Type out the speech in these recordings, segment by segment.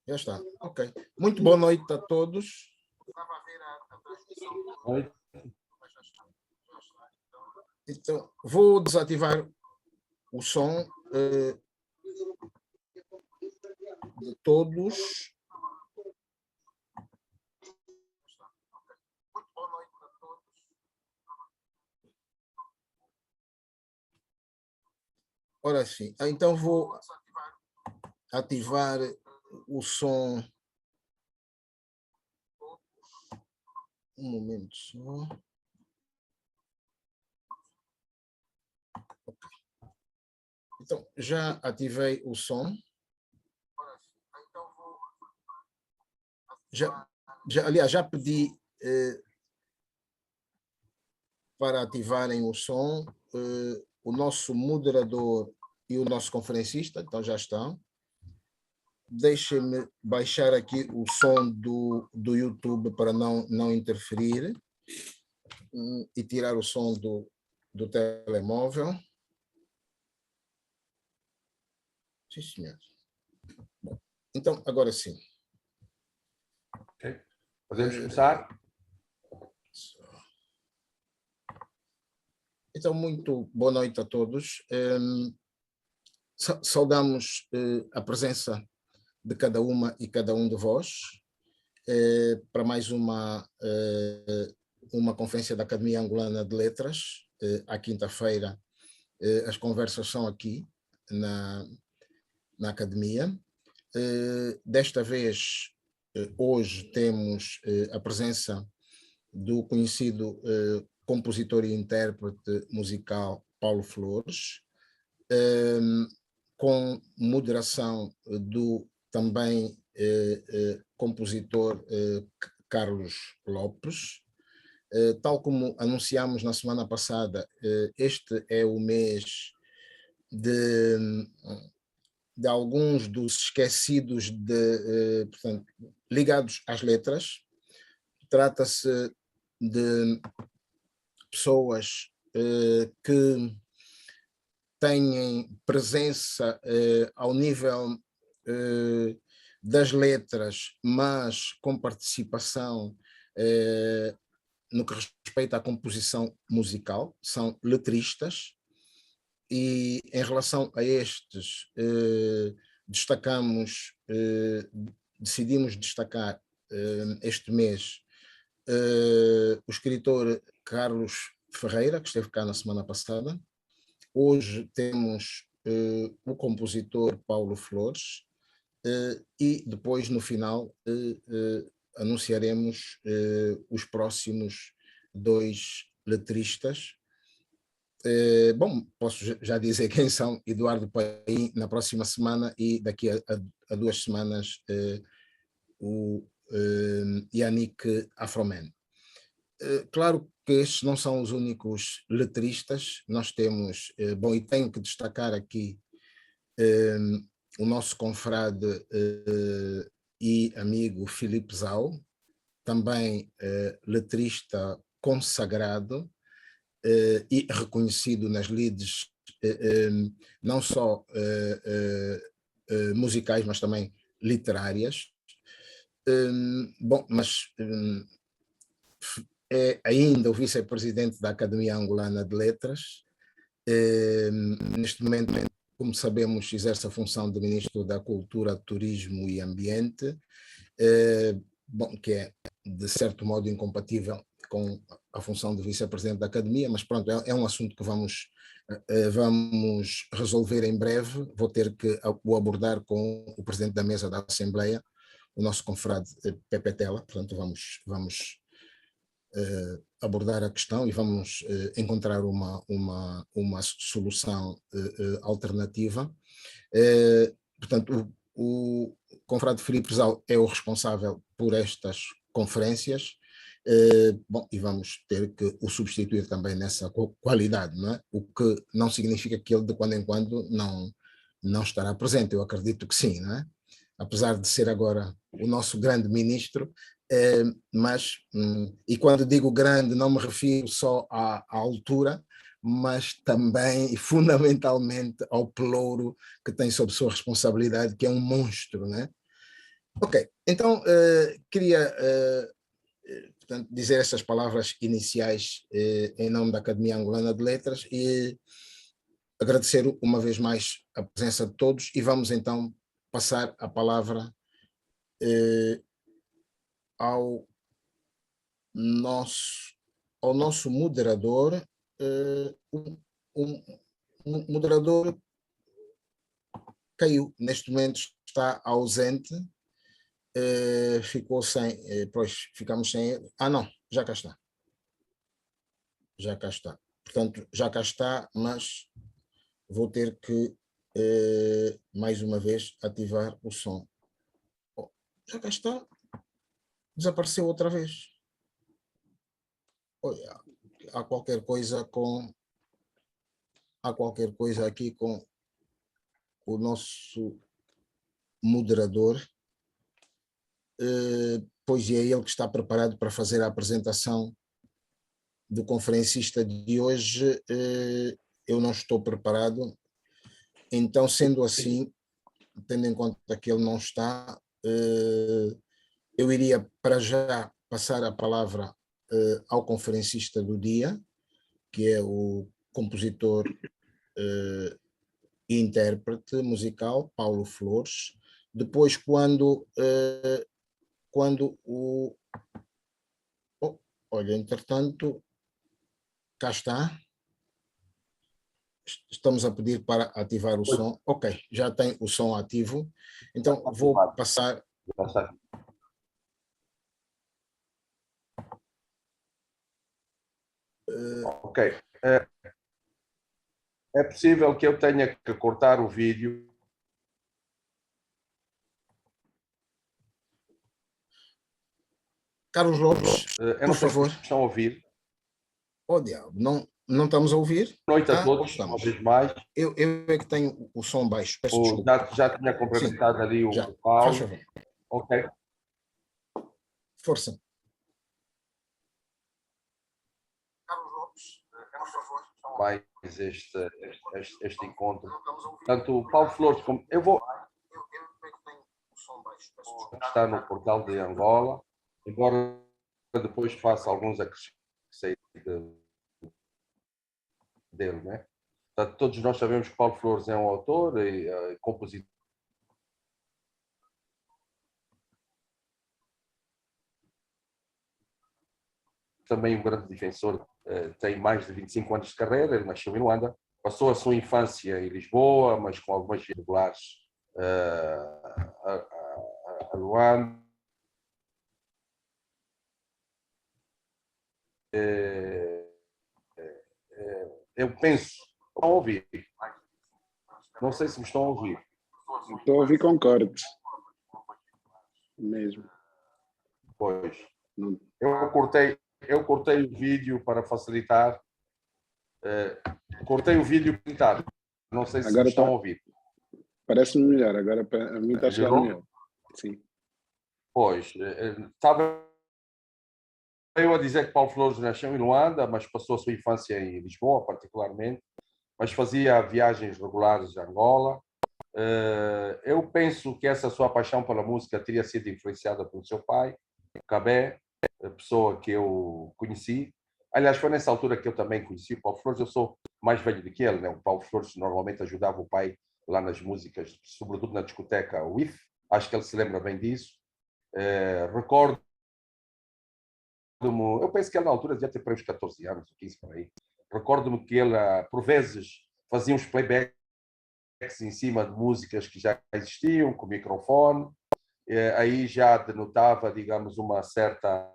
Já está, ok. Muito boa noite a todos. Oi. Então, vou desativar o som de todos. Ora sim, então vou ativar o som. Um momento só. Então, já ativei o som. Aliás, já pedi para ativarem o som o nosso moderador e o nosso conferencista, então já estão. Deixem-me baixar aqui o som do YouTube para não interferir e tirar o som do telemóvel. Sim, senhor. Bom, então, agora sim. Ok. Podemos começar? Então, muito boa noite a todos. Saudamos a presença de cada uma e cada um de vós para mais uma conferência da Academia Angolana de Letras. À quinta-feira, as conversas são aqui na Academia. Desta vez, hoje, temos a presença do conhecido compositor e intérprete musical Paulo Flores, com moderação do também compositor Carlos Lopes. Tal como anunciamos na semana passada, este é o mês de alguns dos esquecidos portanto, ligados às letras. Trata-se de pessoas que têm presença ao nível das letras, mas com participação no que respeita à composição musical, são letristas, e em relação a estes decidimos destacar este mês o escritor Carlos Ferreira, que esteve cá na semana passada. Hoje temos o compositor Paulo Flores e depois, no final, anunciaremos os próximos dois letristas. Bom, posso já dizer quem são: Eduardo Paim na próxima semana, e daqui a 2 semanas o Yannick Afroman. Claro que estes não são os únicos letristas. Nós temos, bom, e tenho que destacar aqui o nosso confrade e amigo Filipe Zau, também letrista consagrado e reconhecido nas lides não só musicais, mas também literárias. Bom, mas é ainda o vice-presidente da Academia Angolana de Letras. Neste momento, como sabemos, exerce a função de Ministro da Cultura, Turismo e Ambiente, bom, que é, de certo modo, incompatível com a função de vice-presidente da Academia, mas pronto, é um assunto que vamos resolver em breve. Vou ter que o abordar com o presidente da mesa da Assembleia, o nosso confrade Pepe Tela. Portanto, vamos abordar a questão e vamos encontrar uma solução alternativa. Portanto, o confrade Filipe Zau é o responsável por estas conferências. Bom, e vamos ter que o substituir também nessa qualidade, não é? O que não significa que ele de quando em quando não estará presente. Eu acredito que sim, não é? Apesar de ser agora o nosso grande ministro, mas, e quando digo grande, não me refiro só à altura, mas também e fundamentalmente ao pelouro que tem sob sua responsabilidade, que é um monstro, né? Ok, então queria portanto, dizer estas palavras iniciais em nome da Academia Angolana de Letras e agradecer uma vez mais a presença de todos e vamos então passar a palavra ao nosso, ao nosso moderador, um moderador caiu, neste momento está ausente, ficou sem, pois ficamos sem ele. Ah, não, já cá está. Já cá está. Portanto, já cá está, mas vou ter que, mais uma vez, ativar o som. Oh, já cá está. Desapareceu outra vez. Olha, há qualquer coisa aqui com o nosso moderador, pois é ele que está preparado para fazer a apresentação do conferencista de hoje. Eu não estou preparado, então, sendo assim, tendo em conta que ele não está, eu iria para já passar a palavra ao conferencista do dia, que é o compositor e intérprete musical Paulo Flores. Depois, quando o... Oh, olha, entretanto, cá está. Estamos a pedir para ativar o som. Ok, já tem o som ativo. Então, vou passar... Ok. É possível que eu tenha que cortar o vídeo. Carlos Lopes, por favor. Estão a ouvir? Oh, diabo, não estamos a ouvir? Boa noite a todos, uma vez mais. Eu é que tenho o som baixo, peço desculpa. Já tinha cumprimentado ali o Paulo. Paulo. Ok. Força. Carlos Lopes, por favor. Mais este encontro. Tanto o Paulo Flores como... Eu vou... Está no portal de Angola, embora depois faça alguns acrescentos dele, né? Portanto, todos nós sabemos que Paulo Flores é um autor e compositor. Também um grande defensor, tem mais de 25 anos de carreira, ele nasceu em Luanda, passou a sua infância em Lisboa, mas com algumas irregulares a Luanda. Eu penso, estão a ouvir. Não sei se me estão a ouvir. Estou a ouvir com cortes. Mesmo. Pois. Eu cortei o vídeo para facilitar. Cortei o vídeo pintado. Não sei se agora estão a ouvir. Parece-me melhor. Agora a mim está a chegar melhor. Sim. Pois. Estava eu a dizer que Paulo Flores nasceu em Luanda, mas passou a sua infância em Lisboa, particularmente. Mas fazia viagens regulares a Angola. Eu penso que essa sua paixão pela música teria sido influenciada pelo seu pai, Cabé, a pessoa que eu conheci. Aliás, foi nessa altura que eu também conheci o Paulo Flores. Eu sou mais velho do que ele, né? O Paulo Flores normalmente ajudava o pai lá nas músicas, sobretudo na discoteca WIF. Acho que ele se lembra bem disso. Recordo-me, eu penso que ele na altura devia ter para uns 14 anos, 15 por aí. Recordo-me que ele, por vezes, fazia uns playbacks em cima de músicas que já existiam, com microfone. Aí já denotava, digamos, uma certa...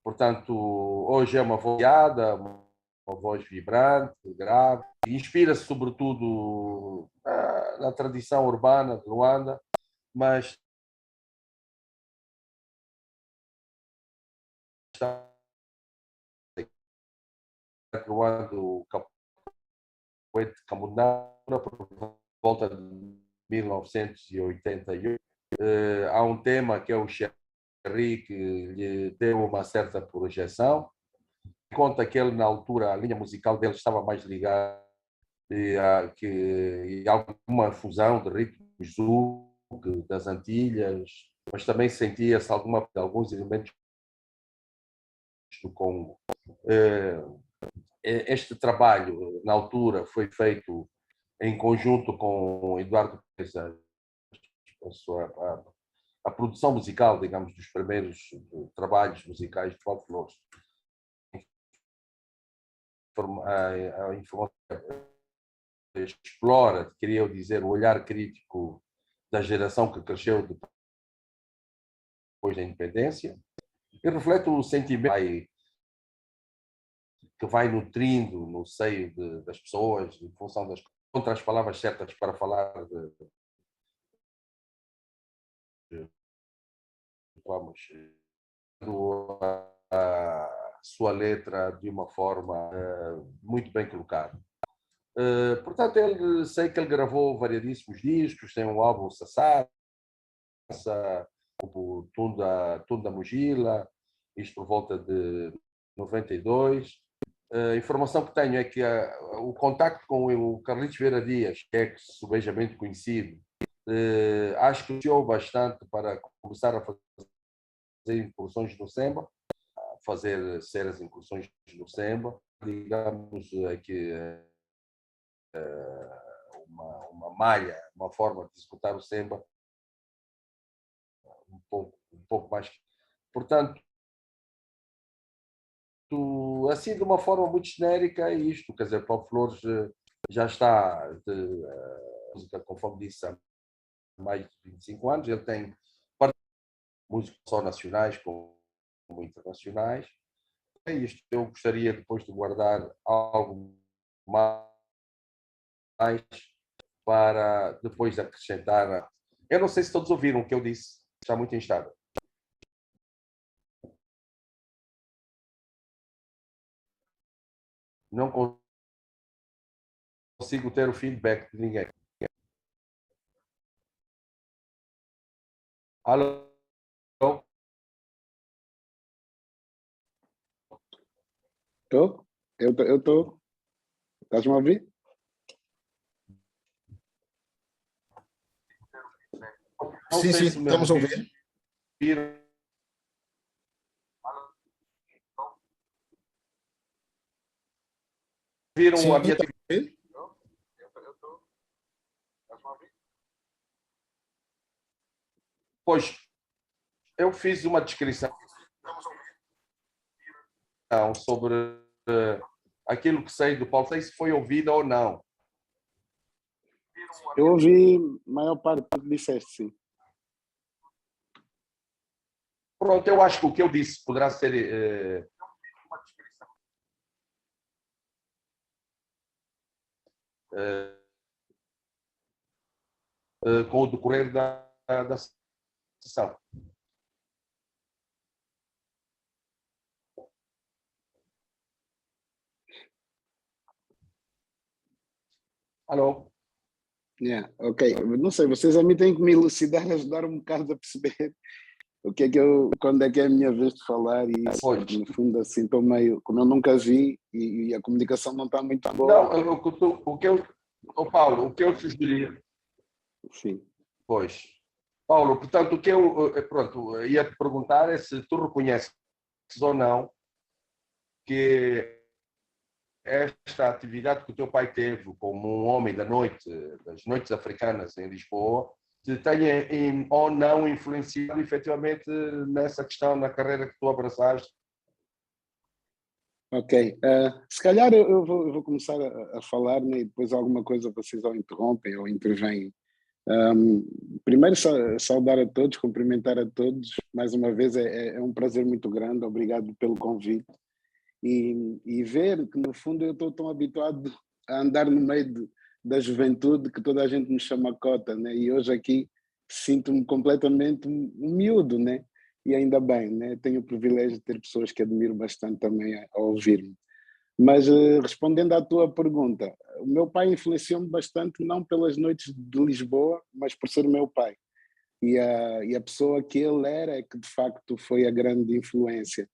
Portanto, hoje é uma voz vibrante, grave, inspira-se sobretudo na tradição urbana de Luanda, mas está Luanda, Capoete Camundara, por volta de 1988. Há um tema que é o Xerri, que lhe deu uma certa projeção. conta que ele, na altura, a linha musical dele estava mais ligada e alguma fusão de ritmos zouk das Antilhas, mas também sentia-se alguns elementos do Congo. Este trabalho, na altura, foi feito em conjunto com Eduardo Pesa, a produção musical, digamos, dos primeiros trabalhos musicais de Paulo Flores. A informação explora, queria dizer, o olhar crítico da geração que cresceu depois da independência e reflete o sentimento que vai nutrindo no seio das pessoas, em função das contra as palavras certas para falar vamos, a sua letra de uma forma muito bem colocada. Portanto, sei que ele gravou variadíssimos discos, tem um álbum Sassá, o Tunda Mugila, isto por volta de 92. A informação que tenho é que o contacto com o Carlitos Vieira Dias, que é subejamente conhecido, acho que influenciou bastante para começar a fazer incursões no Semba, fazer sérias incursões no Semba, digamos aqui uma malha, uma forma de executar o Semba um pouco mais. Portanto, assim de uma forma muito genérica é isto, quer dizer, Paulo Flores já está música, conforme disse, há mais de 25 anos, ele tem músicos só nacionais como internacionais. É isto, eu gostaria depois de guardar algo mais para depois acrescentar. Eu não sei se todos ouviram o que eu disse, está muito instável. Não consigo ter o feedback de ninguém. Alô? Estou? Eu estou. Estás-me a ouvir? Sim, sim, estamos a ouvir. Viram Sim, a minha... Pois, eu fiz uma descrição sobre aquilo que sei do Paulo, sei se foi ouvido ou não. Eu ouvi a maior parte do que disseste, sim. Pronto, eu acho que o que eu disse poderá ser uma descrição. Com o decorrer da sessão. Alô? Yeah, ok. Não sei, vocês a mim têm que me elucidar, ajudar um bocado a perceber o que é que quando é que é a minha vez de falar e isso, porque no fundo assim estou meio, como eu nunca vi e a comunicação não está muito boa. Não, Paulo, o que eu sugeria. Sim. Pois. Paulo, portanto, o que eu ia te perguntar é se tu reconheces ou não que esta atividade que o teu pai teve como um homem da noite, das noites africanas em Lisboa, te tenha ou não influenciado efetivamente nessa questão, na carreira que tu abraçaste? Ok. Se calhar eu vou começar a falar, né, e depois alguma coisa vocês ou interrompem ou intervêm. Primeiro, saudar a todos, cumprimentar a todos. Mais uma vez, é um prazer muito grande. Obrigado pelo convite. E ver que, no fundo, eu estou tão habituado a andar no meio da juventude que toda a gente me chama cota, né? E hoje aqui sinto-me completamente um miúdo, né? E ainda bem, né? Tenho o privilégio de ter pessoas que admiro bastante também a ouvir-me. Mas respondendo à tua pergunta, o meu pai influenciou-me bastante, não pelas noites de Lisboa, mas por ser meu pai. E a pessoa que ele era é que de facto foi a grande influência.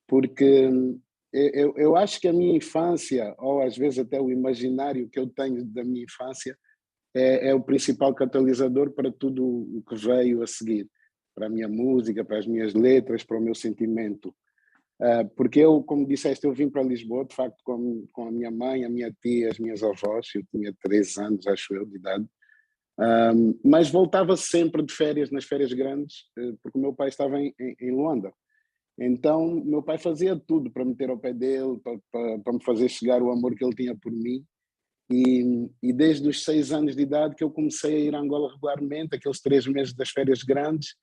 Porque eu acho que a minha infância, ou às vezes até o imaginário que eu tenho da minha infância, é o principal catalisador para tudo o que veio a seguir, para a minha música, para as minhas letras, para o meu sentimento. Porque eu, como disseste, eu vim para Lisboa, de facto, com a minha mãe, a minha tia, as minhas avós, eu tinha 3 anos, acho eu, de idade, mas voltava sempre de férias, nas férias grandes, porque o meu pai estava em Luanda. Então, meu pai fazia tudo para me ter ao pé dele, para me fazer chegar o amor que ele tinha por mim. E desde os 6 anos de idade que eu comecei a ir a Angola regularmente, aqueles 3 meses das férias grandes,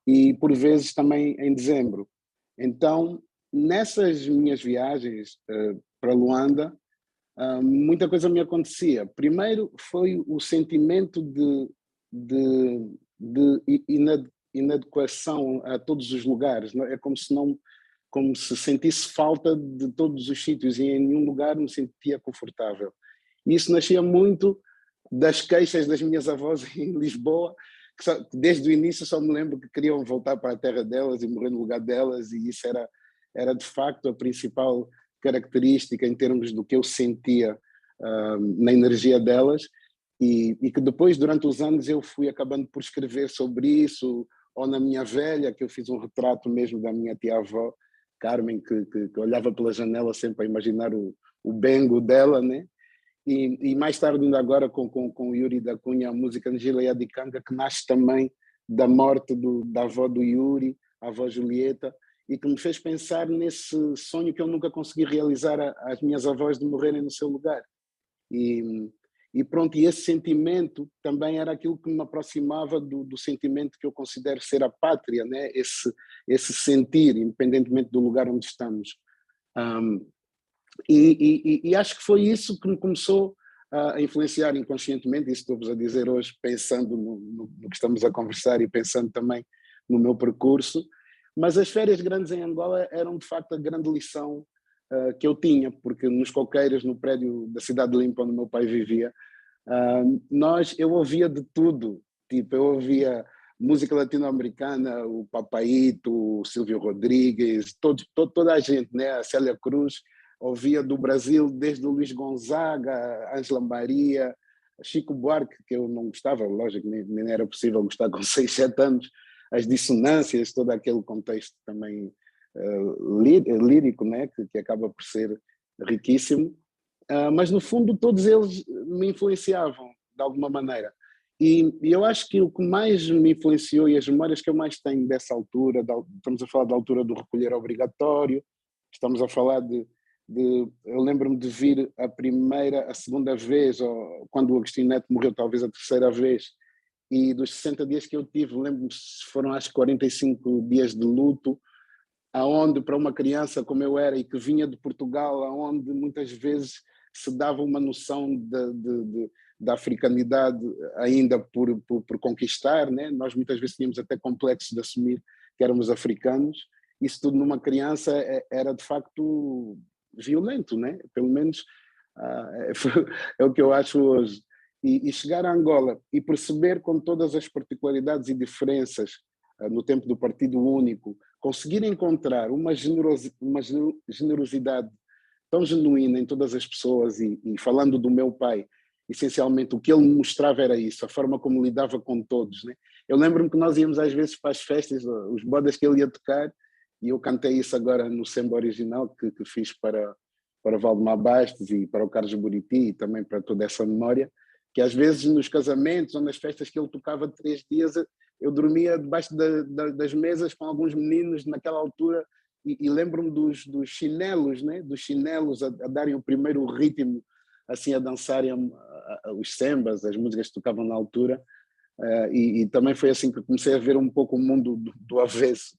e por vezes também em dezembro. Então, nessas minhas viagens para Luanda, muita coisa me acontecia. Primeiro foi o sentimento de inadequação a todos os lugares. É como se sentisse falta de todos os sítios e em nenhum lugar me sentia confortável. E isso nascia muito das queixas das minhas avós em Lisboa, que desde o início só me lembro que queriam voltar para a terra delas e morrer no lugar delas, e isso era de facto a principal característica em termos do que eu sentia na energia delas, e que depois, durante os anos, eu fui acabando por escrever sobre isso, ou na minha velha, que eu fiz um retrato mesmo da minha tia-avó, Carmen, que olhava pela janela sempre a imaginar o bengo dela, né? E mais tarde, ainda agora, com o Yuri da Cunha, a música Angela Yadikanga, que nasce também da morte da avó do Yuri, a avó Julieta, e que me fez pensar nesse sonho que eu nunca consegui realizar às minhas avós de morrerem no seu lugar. E pronto, e esse sentimento também era aquilo que me aproximava do sentimento que eu considero ser a pátria, né? Esse sentir, independentemente do lugar onde estamos. E acho que foi isso que me começou a influenciar inconscientemente, isso estou-vos a dizer hoje, pensando no que estamos a conversar e pensando também no meu percurso. Mas as férias grandes em Angola eram de facto a grande lição que eu tinha, porque nos coqueiros, no prédio da Cidade Limpa, onde meu pai vivia, eu ouvia de tudo. Tipo, eu ouvia música latino-americana, o Papaito, o Silvio Rodrigues, toda a gente, né? A Célia Cruz. Ouvia do Brasil desde o Luís Gonzaga, Ângela Maria, Chico Buarque, que eu não gostava, lógico, nem era possível gostar com 6, 7 anos, as dissonâncias, todo aquele contexto também lírico, né, que acaba por ser riquíssimo, mas no fundo todos eles me influenciavam de alguma maneira. E eu acho que o que mais me influenciou e as memórias que eu mais tenho dessa altura, estamos a falar da altura do recolher obrigatório, estamos a falar eu lembro-me de vir a segunda vez, ou quando o Agostinho Neto morreu, talvez a terceira vez, e dos 60 dias que eu tive, lembro-me, foram acho que 45 dias de luto, aonde para uma criança como eu era e que vinha de Portugal, aonde muitas vezes se dava uma noção da africanidade ainda por conquistar, né? Nós muitas vezes tínhamos até complexos de assumir que éramos africanos. Isso tudo numa criança era de facto violento, né? Pelo menos é o que eu acho hoje. E chegar a Angola e perceber com todas as particularidades e diferenças no tempo do Partido Único, conseguir encontrar uma generosidade tão genuína em todas as pessoas e falando do meu pai, essencialmente o que ele me mostrava era isso, a forma como lidava com todos, né? Eu lembro-me que nós íamos às vezes para as festas, os bodas que ele ia tocar, e eu cantei isso agora no samba original que fiz para Valdemar Bastos e para o Carlos Buriti e também para toda essa memória, que às vezes nos casamentos ou nas festas que ele tocava de 3 dias, eu dormia debaixo das mesas com alguns meninos naquela altura e lembro-me dos chinelos, né? Dos chinelos a darem o primeiro ritmo, assim a dançarem os sambas, as músicas que tocavam na altura, e também foi assim que comecei a ver um pouco o mundo do avesso.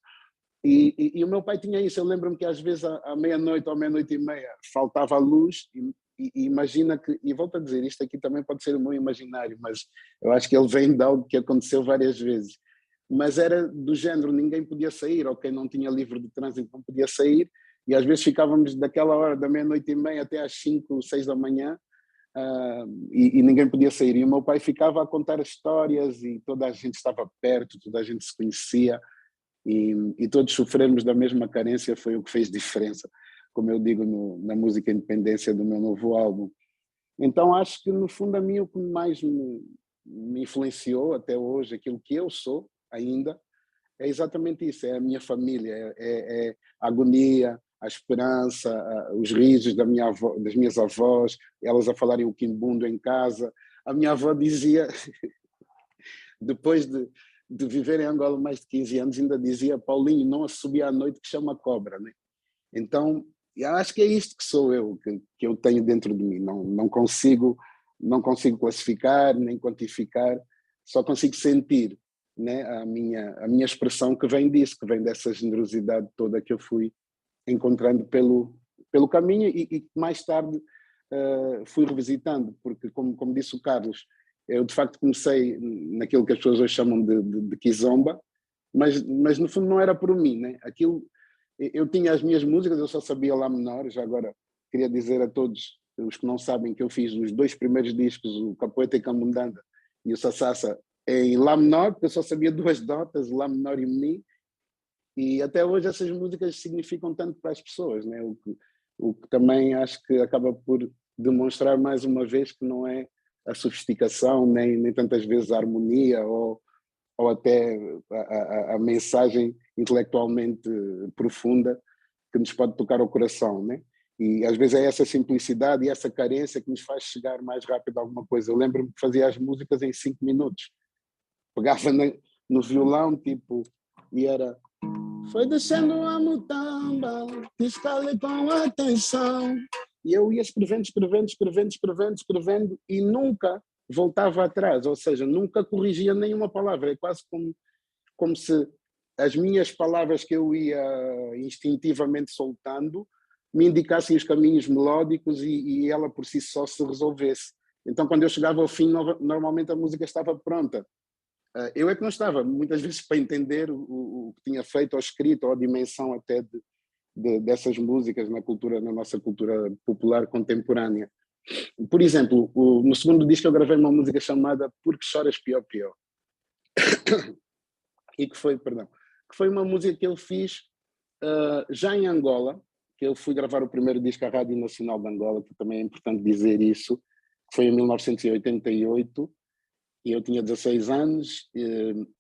E o meu pai tinha isso, eu lembro-me que às vezes à meia-noite ou meia-noite e meia faltava a luz e imagina que, e volto a dizer, isto aqui também pode ser o meu imaginário, mas eu acho que ele vem de algo que aconteceu várias vezes, mas era do género, ninguém podia sair, ou quem não tinha livro de trânsito não podia sair, e às vezes ficávamos daquela hora da meia-noite e meia até às 5, 6 da manhã, e ninguém podia sair, e o meu pai ficava a contar histórias e toda a gente estava perto, toda a gente se conhecia, e todos sofremos da mesma carência, foi o que fez diferença. como eu digo na música Independência do meu novo álbum. Então acho que no fundo a mim o que mais me influenciou até hoje, aquilo que eu sou ainda, é exatamente isso, é a minha família, é a agonia, a esperança, os risos das minhas avós, elas a falarem o quimbundo em casa. A minha avó dizia, depois de viver em Angola mais de 15 anos, ainda dizia: Paulinho, não assobia à noite que chama cobra, né? Então, eu acho que é isto que sou eu, que eu tenho dentro de mim. Não consigo classificar, nem quantificar, só consigo sentir, né, a minha expressão que vem disso, que vem dessa generosidade toda que eu fui encontrando pelo caminho e mais tarde fui revisitando, porque como disse o Carlos, eu de facto comecei naquilo que as pessoas hoje chamam de kizomba, mas no fundo não era por mim, né? Aquilo, eu tinha as minhas músicas, eu só sabia lá menor. Já agora queria dizer a todos os que não sabem que eu fiz os 2 primeiros discos, o Capoeira e Camundanga e o Sassassa, em lá menor, porque eu só sabia 2 notas, lá menor e mi, e até hoje essas músicas significam tanto para as pessoas, né? O que também acho que acaba por demonstrar mais uma vez que não é a sofisticação, nem tantas vezes a harmonia ou até a mensagem intelectualmente profunda que nos pode tocar ao coração, né? E às vezes é essa simplicidade e essa carência que nos faz chegar mais rápido a alguma coisa. Eu lembro-me que fazia as músicas em 5 minutos. Pegava no violão, tipo, e era: foi descendo a mutamba, escalei com atenção. E eu ia escrevendo e nunca voltava atrás, ou seja, nunca corrigia nenhuma palavra. É quase como se as minhas palavras que eu ia instintivamente soltando me indicassem os caminhos melódicos e ela por si só se resolvesse. Então, quando eu chegava ao fim, normalmente a música estava pronta. Eu é que não estava, muitas vezes, para entender o que tinha feito ou escrito, ou a dimensão até dessas músicas na nossa cultura popular contemporânea. Por exemplo, no segundo disco eu gravei uma música chamada Porque Choras Pior Pior, e que foi uma música que eu fiz já em Angola, que eu fui gravar o primeiro disco à Rádio Nacional de Angola, que também é importante dizer isso, que foi em 1988, e eu tinha 16 anos,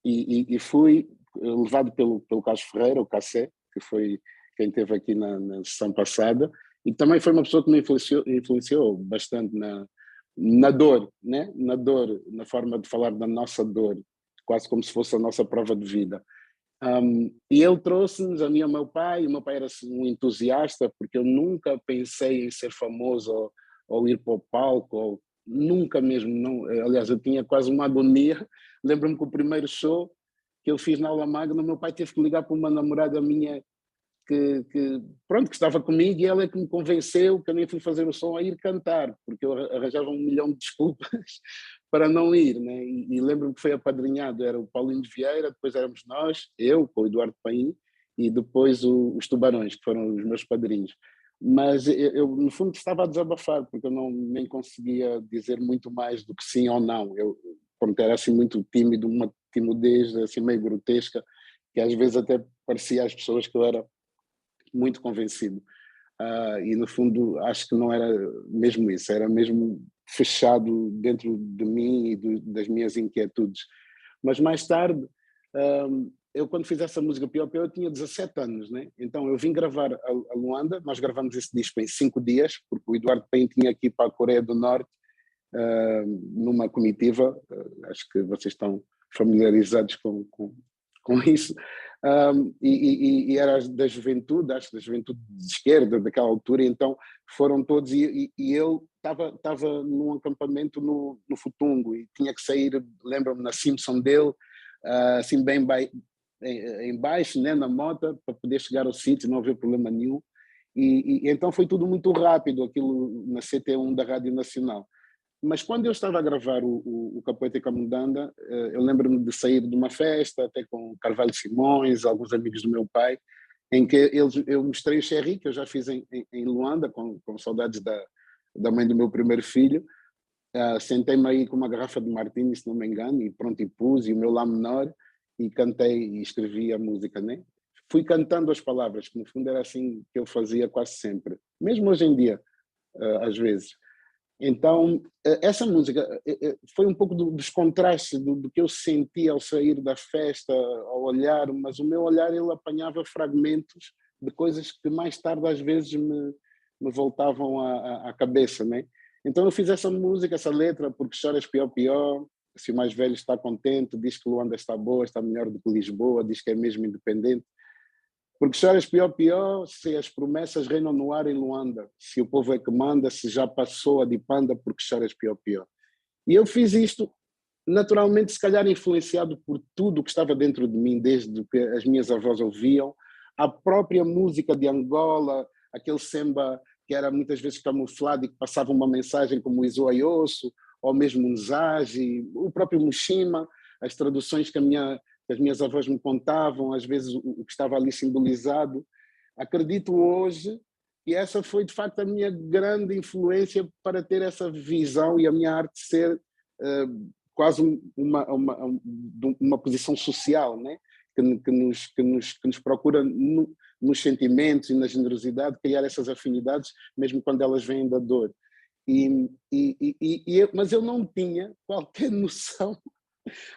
e fui levado pelo Carlos Ferreira, o Cassé, que foi quem esteve aqui na sessão passada, e também foi uma pessoa que me influenciou bastante na dor, né? Na dor, na forma de falar da nossa dor, quase como se fosse a nossa prova de vida. E ele trouxe-nos, a mim e ao meu pai. O meu pai era um entusiasta, porque eu nunca pensei em ser famoso ou ir para o palco, nunca mesmo. Não. Aliás, eu tinha quase uma agonia. Lembro-me que o primeiro show que eu fiz na aula magna, meu pai teve que ligar para uma namorada minha que estava comigo, e ela é que me convenceu que eu nem fui fazer o som a ir cantar, porque eu arranjava 1 milhão de desculpas para não ir, né? E lembro-me que foi apadrinhado, era o Paulinho de Vieira, depois éramos nós, eu, com o Eduardo Paim, e depois os Tubarões, que foram os meus padrinhos. Mas eu, no fundo, estava a desabafar, porque eu nem conseguia dizer muito mais do que sim ou não. Eu, como era assim muito tímido, uma timidez assim meio grotesca, que às vezes até parecia às pessoas que eu era muito convencido. E no fundo acho que não era mesmo isso, era mesmo fechado dentro de mim e das minhas inquietudes. Mas mais tarde, eu quando fiz essa música Pior Pior, eu tinha 17 anos, né? Então eu vim gravar a Luanda. Nós gravamos esse disco em 5 dias, porque o Eduardo Paim tinha aqui para a Coreia do Norte, numa comitiva. Acho que vocês estão familiarizados com isso. E era da juventude, acho, da juventude de esquerda daquela altura. Então foram todos, e ele estava num acampamento no Futungo e tinha que sair, lembro-me, na Simpson dele, assim bem em baixo, né, na moto, para poder chegar ao sítio, não haver problema nenhum. E então foi tudo muito rápido, aquilo na CT1 da Rádio Nacional. Mas quando eu estava a gravar o Capoeira e Camundanga, eu lembro-me de sair de uma festa, até com Carvalho Simões, alguns amigos do meu pai, em que eu mostrei o Xerri, que eu já fiz em Luanda, com saudades da mãe do meu primeiro filho. Sentei-me aí com uma garrafa de Martini, se não me engano, e pronto, e pus, e o meu Lá menor, e cantei e escrevi a música, né? fui cantando as palavras, que no fundo era assim que eu fazia quase sempre, mesmo hoje em dia, às vezes. Então, essa música foi um pouco dos contrastes do que eu sentia ao sair da festa, ao olhar, mas o meu olhar ele apanhava fragmentos de coisas que mais tarde às vezes me voltavam à cabeça, né? Então eu fiz essa música, essa letra, porque choras pior pior, se o mais velho está contente, diz que Luanda está boa, está melhor do que Lisboa, diz que é mesmo independente. Porque choras pior pior, se as promessas reinam no ar em Luanda, se o povo é que manda, se já passou a de panda, porque choras pior pior. E eu fiz isto naturalmente, se calhar influenciado por tudo que estava dentro de mim, desde que as minhas avós ouviam, a própria música de Angola, aquele samba que era muitas vezes camuflado e que passava uma mensagem como o Isoaioso, ou mesmo o Nzaji, o próprio Mushima, as traduções que as minhas avós me contavam, às vezes o que estava ali simbolizado. Acredito hoje que essa foi de facto a minha grande influência para ter essa visão e a minha arte ser quase uma posição social, né? que nos procura nos sentimentos e na generosidade criar essas afinidades, mesmo quando elas vêm da dor. Mas eu não tinha qualquer noção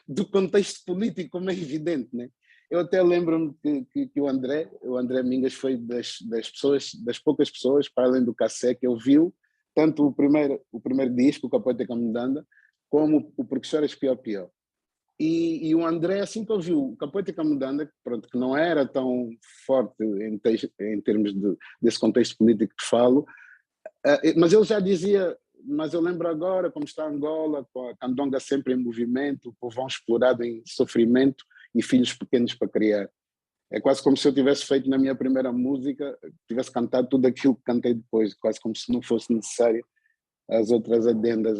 do contexto político, como é evidente, né? Eu até lembro-me que o André Mingas foi das poucas pessoas, para além do Cassé, que ouviu tanto o primeiro disco, o Capoeira Camundanda, como o Porque Choras Pior Pior. E o André, assim que ouviu o Capoeira Camundanda, pronto, que não era tão forte em termos desse contexto político que falo, mas ele já dizia, mas eu lembro agora como está Angola, com a candonga sempre em movimento, o povão explorado em sofrimento e filhos pequenos para criar. É quase como se eu tivesse feito na minha primeira música, tivesse cantado tudo aquilo que cantei depois, quase como se não fosse necessário as outras adendas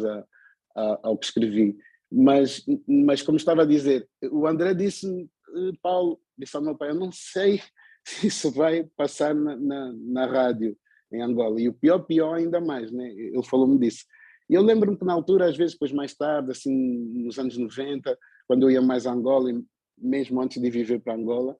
ao que escrevi. Mas como estava a dizer, o André disse, Paulo, disse ao meu pai, eu não sei se isso vai passar na rádio em Angola. E o pior ainda mais, né? Ele falou-me disso. E eu lembro-me que na altura, às vezes, depois mais tarde, assim, nos anos 90, quando eu ia mais a Angola, e mesmo antes de viver para Angola,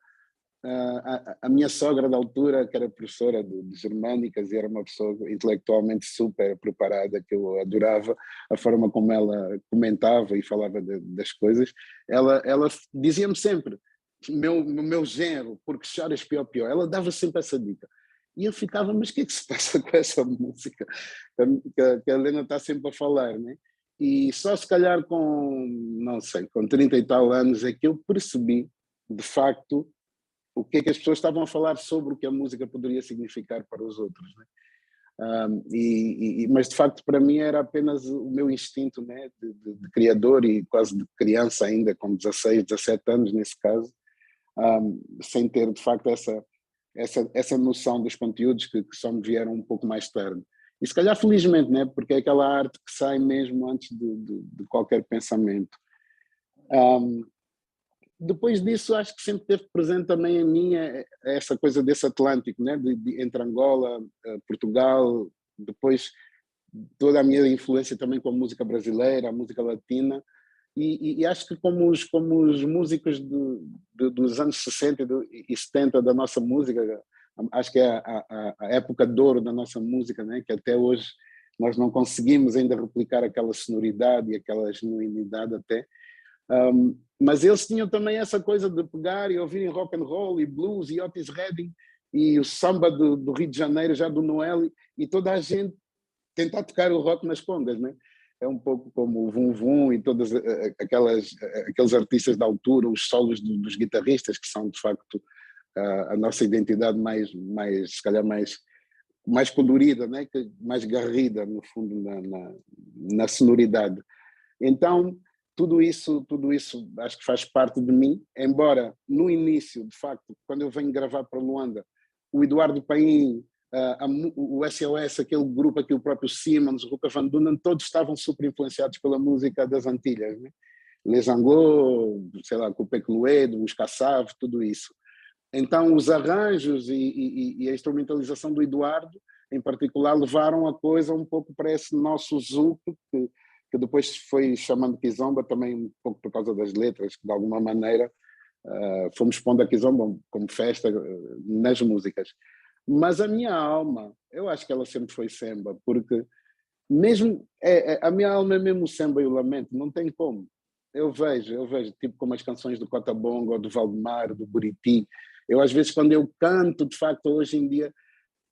a minha sogra da altura, que era professora de germânicas e era uma pessoa intelectualmente super preparada, que eu adorava a forma como ela comentava e falava das coisas, ela dizia-me sempre, meu genro, porque choras pior pior, ela dava sempre essa dica. E eu ficava, mas o que é que se passa com essa música que a Helena está sempre a falar, né? E só se calhar não sei, com 30 e tal anos é que eu percebi, de facto, o que é que as pessoas estavam a falar sobre o que a música poderia significar para os outros, né? Mas de facto para mim era apenas o meu instinto, né, de criador e quase de criança ainda, com 16, 17 anos nesse caso, sem ter de facto essa noção dos conteúdos que só me vieram um pouco mais tarde. E se calhar felizmente, né, porque é aquela arte que sai mesmo antes de qualquer pensamento. Depois disso, acho que sempre esteve presente também em mim essa coisa desse Atlântico, né? Entre Angola, Portugal, depois toda a minha influência também com a música brasileira, a música latina, e acho que como os músicos dos anos 60 e 70 da nossa música, acho que é a época de ouro da nossa música, né? Que até hoje nós não conseguimos ainda replicar aquela sonoridade e aquela genuinidade até, mas eles tinham também essa coisa de pegar e ouvirem rock and roll e blues e Otis Redding e o samba do Rio de Janeiro, já do Noel, e toda a gente tentar tocar o rock nas congas, né? É um pouco como o Vum Vum e todos aqueles artistas da altura, os solos dos guitarristas, que são de facto a nossa identidade se calhar mais colorida, né? Mais garrida no fundo na sonoridade. Então tudo isso acho que faz parte de mim, embora no início, de facto, quando eu venho gravar para Luanda, o Eduardo Paim, o SOS, aquele grupo aqui, o próprio Simmons, o Ruka Van Dunen, todos estavam super influenciados pela música das Antilhas, né? Les Anglo, sei lá, Coupé Cluedo, os Kassav, tudo isso. Então os arranjos e a instrumentalização do Eduardo, em particular, levaram a coisa um pouco para esse nosso zouk, que depois foi chamando Kizomba também um pouco por causa das letras, que de alguma maneira fomos pondo a Kizomba como festa nas músicas. Mas a minha alma, eu acho que ela sempre foi samba, porque mesmo a minha alma é mesmo o samba e o lamento, não tem como. Eu vejo, tipo como as canções do Cotabongo, do Valdemar, do Buriti. Eu às vezes quando eu canto, de facto, hoje em dia,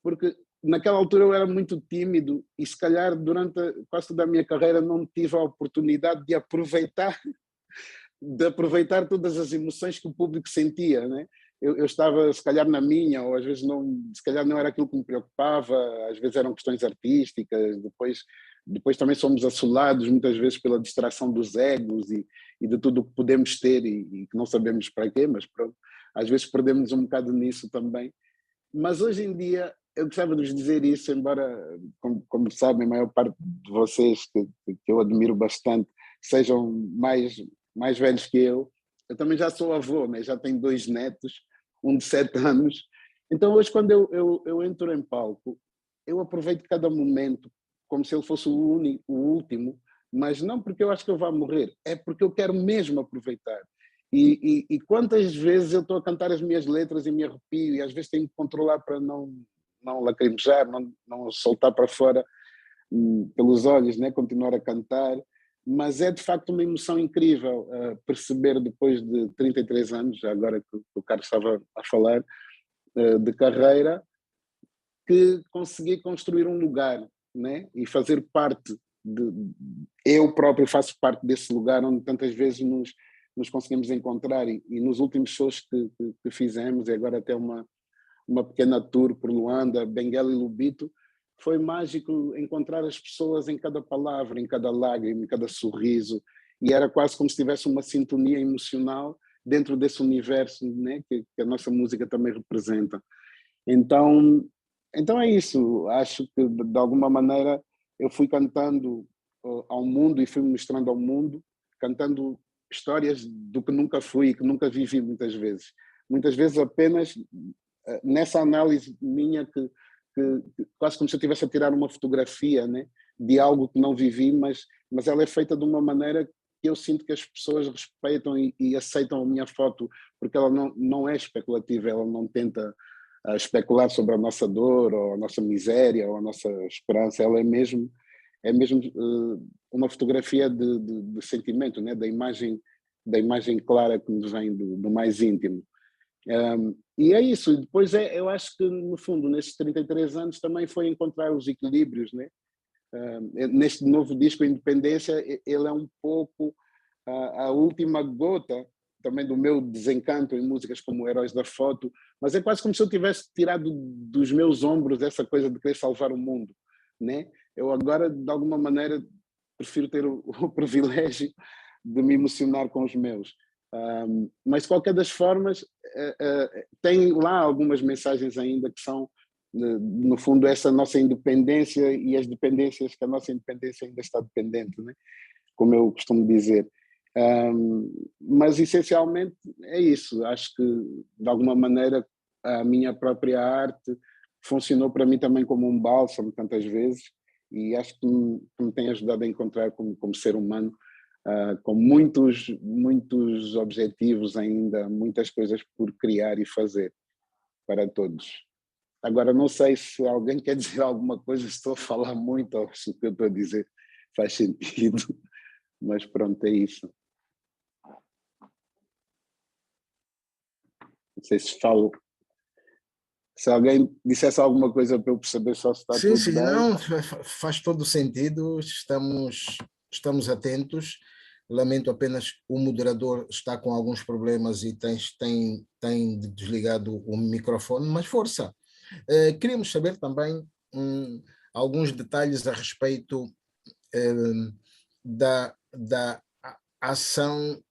porque naquela altura eu era muito tímido e se calhar durante quase toda a minha carreira não tive a oportunidade de aproveitar todas as emoções que o público sentia, né? Eu estava se calhar na minha, ou às vezes não, se calhar não era aquilo que me preocupava, às vezes eram questões artísticas, depois também somos assolados muitas vezes pela distração dos egos e de tudo o que podemos ter e que não sabemos para quê, mas pronto, às vezes perdemos um bocado nisso também. Mas hoje em dia, eu gostava de vos dizer isso, embora, como sabem, a maior parte de vocês, que eu admiro bastante, sejam mais velhos que eu também já sou avô, né? Já tenho 2 netos, um de 7 anos. Então hoje quando eu entro em palco, eu aproveito cada momento como se ele fosse o último, mas não porque eu acho que eu vá morrer, é porque eu quero mesmo aproveitar. E quantas vezes eu estou a cantar as minhas letras e me arrepio, e às vezes tenho que controlar para não lacrimejar, não soltar para fora pelos olhos, né? Continuar a cantar. Mas é de facto uma emoção incrível perceber depois de 33 anos, agora que o Carlos estava a falar, de carreira, que consegui construir um lugar, né? E fazer parte eu próprio faço parte desse lugar onde tantas vezes nos conseguimos encontrar e nos últimos shows que fizemos, e agora até uma pequena tour por Luanda, Benguela e Lubito, foi mágico encontrar as pessoas em cada palavra, em cada lágrima, em cada sorriso, e era quase como se tivesse uma sintonia emocional dentro desse universo, né, que a nossa música também representa. Então é isso, acho que de alguma maneira eu fui cantando ao mundo e fui mostrando ao mundo, cantando histórias do que nunca fui e que nunca vivi muitas vezes apenas nessa análise minha que quase como se eu estivesse a tirar uma fotografia, né, de algo que não vivi, mas ela é feita de uma maneira que eu sinto que as pessoas respeitam e aceitam a minha foto, porque ela não é especulativa, ela não tenta especular sobre a nossa dor, ou a nossa miséria, ou a nossa esperança, ela é mesmo uma fotografia de sentimento, né, da imagem clara que nos vem do mais íntimo. E é isso, depois eu acho que no fundo nesses 33 anos também foi encontrar os equilíbrios, né? Neste novo disco Independência, ele é um pouco a última gota também do meu desencanto em músicas como Heróis da Foto, mas é quase como se eu tivesse tirado dos meus ombros essa coisa de querer salvar o mundo, né? Eu agora de alguma maneira prefiro ter o privilégio de me emocionar com os meus. Mas de qualquer das formas tem lá algumas mensagens ainda que são no fundo essa nossa independência e as dependências que a nossa independência ainda está dependente, né? Como eu costumo dizer. Mas essencialmente é isso, acho que de alguma maneira a minha própria arte funcionou para mim também como um bálsamo tantas vezes, e acho que me tem ajudado a encontrar como ser humano, com muitos objetivos ainda, muitas coisas por criar e fazer para todos. Agora, não sei se alguém quer dizer alguma coisa, se estou a falar muito ou se o que eu estou a dizer faz sentido, mas pronto, é isso. Não sei se falo. Se alguém dissesse alguma coisa para eu perceber só se está Sim, tudo sim, bem. não, faz todo o sentido, estamos atentos. Lamento apenas o moderador está com alguns problemas e tem desligado o microfone, mas força. Queríamos saber também alguns detalhes a respeito da ação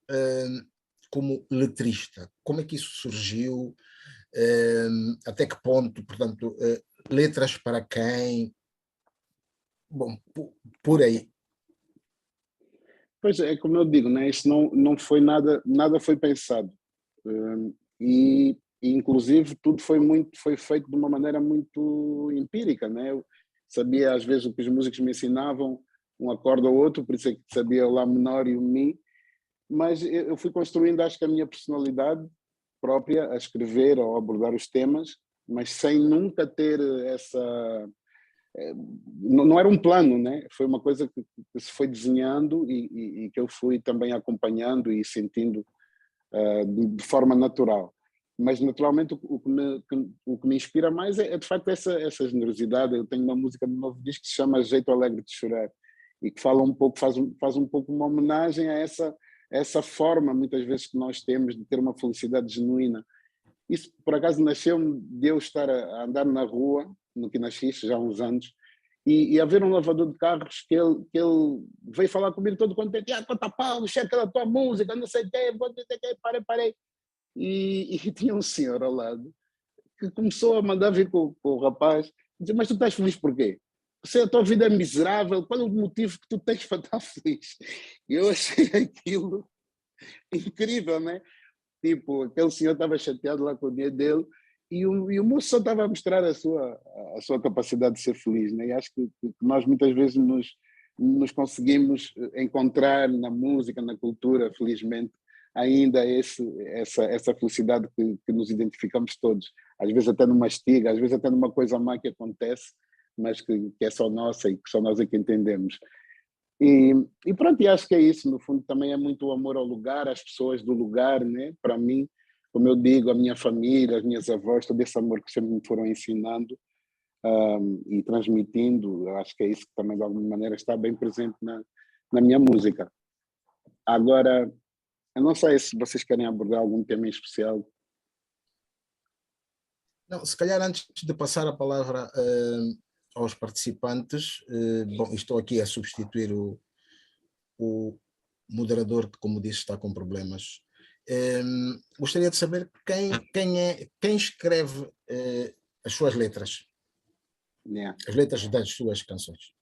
como letrista. Como é que isso surgiu? Até que ponto, portanto, letras para quem? Bom, por aí. Pois é, como eu digo, né? Isso não foi nada foi pensado. E inclusive tudo foi feito de uma maneira muito empírica, né? Eu sabia às vezes o que os músicos me ensinavam, um acorde ou outro, por isso é que sabia o lá menor e o mi, mas eu fui construindo, acho que a minha personalidade própria a escrever ou abordar os temas, mas sem nunca ter essa... Não era um plano, né? Foi uma coisa que se foi desenhando e que eu fui também acompanhando e sentindo de forma natural. Mas, naturalmente, o que me inspira mais é de facto, essa generosidade. Eu tenho uma música no novo disco que se chama Jeito Alegre de Chorar e que fala um pouco, faz um pouco uma homenagem a essa forma, muitas vezes, que nós temos de ter uma felicidade genuína. Isso, por acaso, nasceu de eu estar a andar na rua, no Quinaxixe, já há uns anos, e haver um lavador de carros que ele veio falar comigo todo contente: quanto a pau, checa da tua música, não sei o quê, parei. E tinha um senhor ao lado que começou a mandar vir com o rapaz, dizer: mas tu estás feliz por quê? A tua vida é miserável, qual é o motivo que tu tens para estar feliz? E eu achei aquilo incrível, né? Tipo, aquele senhor estava chateado lá com o dinheiro dele e o moço só estava a mostrar a sua capacidade de ser feliz, né? E acho que nós muitas vezes nos conseguimos encontrar na música, na cultura, felizmente, ainda essa felicidade que nos identificamos todos. Às vezes até numa estiga, às vezes até numa coisa má que acontece, mas que é só nossa e que só nós é que entendemos. E pronto, e acho que é isso, no fundo também é muito o amor ao lugar, às pessoas do lugar, né? Para mim, como eu digo, a minha família, as minhas avós, todo esse amor que sempre me foram ensinando e transmitindo, eu acho que é isso que também de alguma maneira está bem presente na minha música. Agora, eu não sei se vocês querem abordar algum tema em especial. Não, se calhar antes de passar a palavra aos participantes, bom, estou aqui a substituir o moderador que, como disse, está com problemas. Gostaria de saber quem escreve as suas letras, Yeah. as letras das suas canções.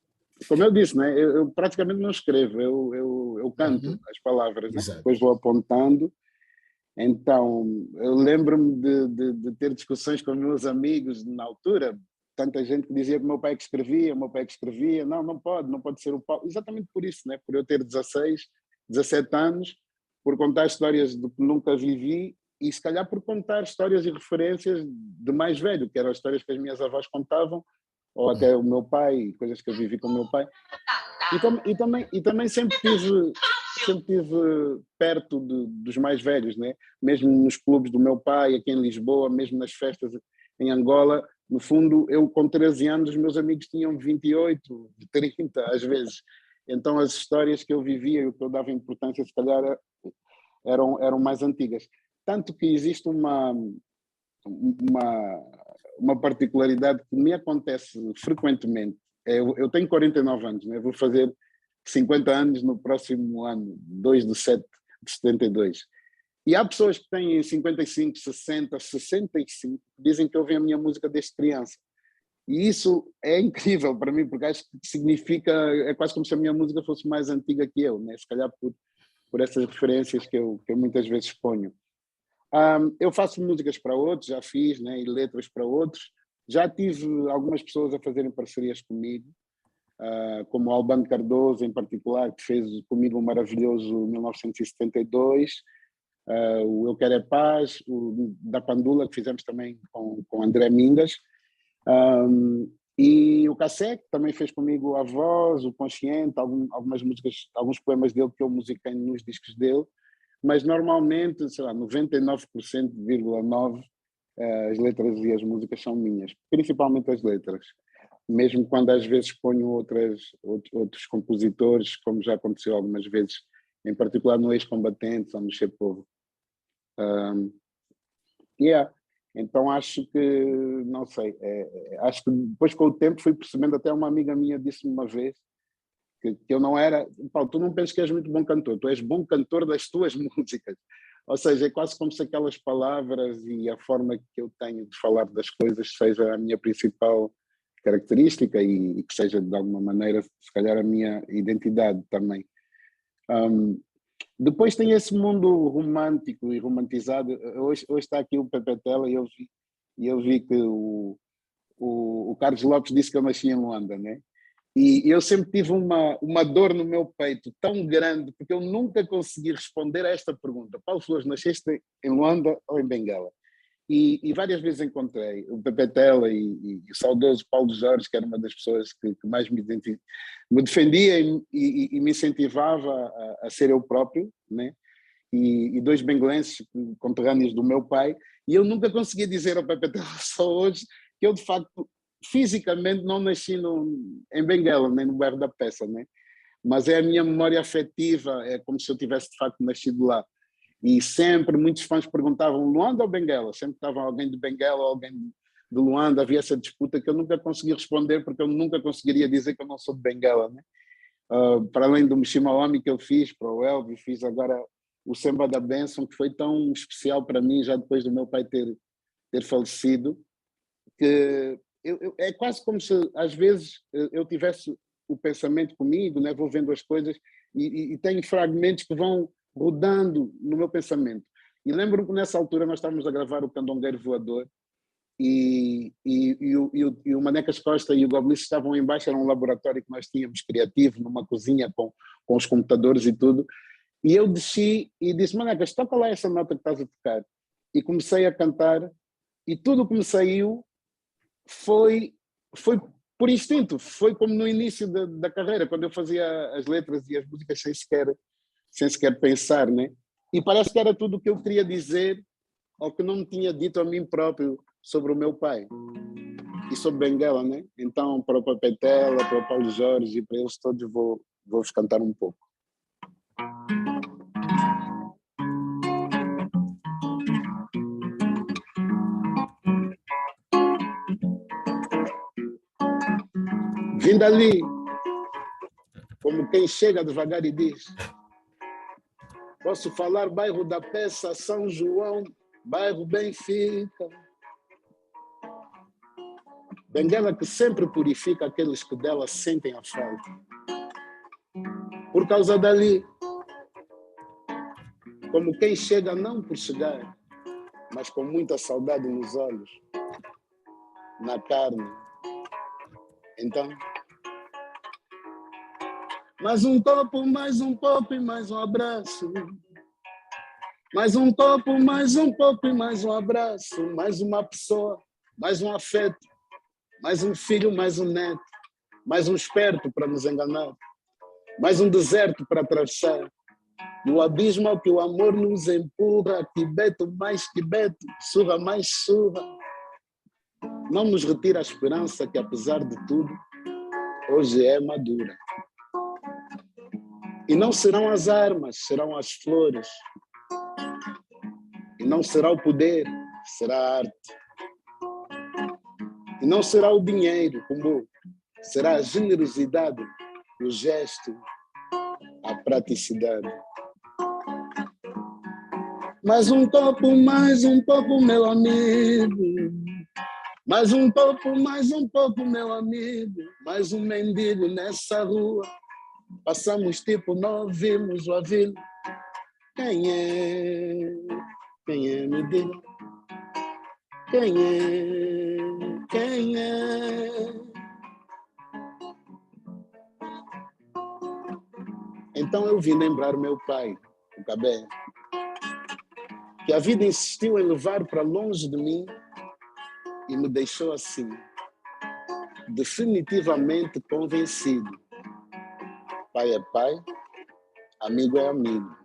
Como eu disse, né? Eu praticamente não escrevo, eu canto as palavras, né? Depois vou apontando. Então, eu lembro-me de ter discussões com meus amigos na altura, tanta gente que dizia que o meu pai que escrevia, não pode ser o Paulo, exatamente por isso, né? Por eu ter 16, 17 anos, por contar histórias do que nunca vivi e se calhar por contar histórias e referências de mais velho, que eram as histórias que as minhas avós contavam, ou até o meu pai, coisas que eu vivi com o meu pai. E também sempre tive perto dos mais velhos, né? Mesmo nos clubes do meu pai, aqui em Lisboa, mesmo nas festas em Angola. No fundo, eu com 13 anos, os meus amigos tinham 28, 30 às vezes. Então as histórias que eu vivia e o que eu dava importância, se calhar, eram mais antigas. Tanto que existe uma particularidade que me acontece frequentemente. Eu tenho 49 anos, né? Vou fazer 50 anos no próximo ano, 2/7/72. E há pessoas que têm 55, 60, 65, que dizem que ouvem a minha música desde criança. E isso é incrível para mim, porque acho que significa, é quase como se a minha música fosse mais antiga que eu, né? Se calhar por essas referências que eu muitas vezes ponho. Eu faço músicas para outros, já fiz, né? E letras para outros. Já tive algumas pessoas a fazerem parcerias comigo, como o Albano Cardoso, em particular, que fez comigo o maravilhoso 1972, o Eu Quero é Paz, o da Pandula, que fizemos também com André Mindas, e o Cassé, que também fez comigo a voz, o Consciente, algumas músicas, alguns poemas dele que eu musiquei nos discos dele, mas normalmente, sei lá, 99,9% as letras e as músicas são minhas, principalmente as letras. Mesmo quando às vezes ponho outros compositores, como já aconteceu algumas vezes, em particular no Ex-Combatentes ou no Che Povo. Então acho que, não sei, acho que depois com o tempo fui percebendo, até uma amiga minha disse-me uma vez, que eu não era, Paulo, tu não pensas que és muito bom cantor, tu és bom cantor das tuas músicas. Ou seja, é quase como se aquelas palavras e a forma que eu tenho de falar das coisas seja a minha principal característica e que seja de alguma maneira, se calhar, a minha identidade também. Depois tem esse mundo romântico e romantizado. Hoje está aqui o Pepe Tela e eu vi que o Carlos Lopes disse que eu nasci em Luanda, né? E eu sempre tive uma dor no meu peito tão grande, porque eu nunca consegui responder a esta pergunta. Paulo Flores, nasceste em Luanda ou em Benguela? E várias vezes encontrei o Pepe Tela e o saudoso Paulo Jorge, que era uma das pessoas que mais me defendia e me incentivava a ser eu próprio, né? E dois benguelenses conterrâneos do meu pai, e eu nunca conseguia dizer ao Pepe Tela só hoje que eu, de facto, fisicamente não nasci em Benguela, nem no bairro da Peça, né? Mas é a minha memória afetiva, é como se eu tivesse, de facto, nascido lá. E sempre muitos fãs perguntavam Luanda ou Benguela? Sempre estava alguém de Benguela ou alguém de Luanda, havia essa disputa que eu nunca conseguia responder, porque eu nunca conseguiria dizer que eu não sou de Benguela, né? Para além do Mshimawami que eu fiz para o Elvis, fiz agora o Samba da Bênção, que foi tão especial para mim, já depois do meu pai ter falecido, que é quase como se às vezes eu tivesse o pensamento comigo, né? Vou vendo as coisas e tenho fragmentos que vão rodando no meu pensamento. E lembro-me que nessa altura nós estávamos a gravar o Candongueiro Voador e o Manecas Costa e o Goblice estavam embaixo, era um laboratório que nós tínhamos criativo, numa cozinha com os computadores e tudo. E eu desci e disse, Manecas, toca lá essa nota que estás a tocar. E comecei a cantar e tudo que me saiu foi por instinto, foi como no início da carreira, quando eu fazia as letras e as músicas sem sequer pensar, né? E parece que era tudo o que eu queria dizer ou que não me tinha dito a mim próprio sobre o meu pai e sobre Benguela, né? Então, para o Pepe Tela, para o Paulo Jorge e para eles todos vou-vos cantar um pouco. Vim dali, como quem chega devagar e diz: posso falar bairro da Peça, São João, bairro Benfica. Benguela que sempre purifica aqueles que dela sentem a falta. Por causa dali, como quem chega não por chegar, mas com muita saudade nos olhos, na carne. Então, mais um copo, mais um pouco e mais um abraço. Mais um copo, mais um pouco e mais um abraço. Mais uma pessoa, mais um afeto. Mais um filho, mais um neto. Mais um esperto para nos enganar. Mais um deserto para atravessar. E o abismo ao que o amor nos empurra. Tibeto mais Tibeto, surra mais surra. Não nos retira a esperança que, apesar de tudo, hoje é madura. E não serão as armas, serão as flores. E não será o poder, será a arte. E não será o dinheiro, como será a generosidade, o gesto, a praticidade. Mais um copo, mais um pouco, meu amigo. Mais um pouco, mais um pouco, meu amigo. Mais um mendigo nessa rua. Passamos tipo, não vimos o avilo. Quem é? Quem é? Me diga. Quem é? Quem é? Então eu vim lembrar meu pai, o Cabé, que a vida insistiu em levar para longe de mim e me deixou assim, definitivamente convencido. Pai é pai, amigo é amigo.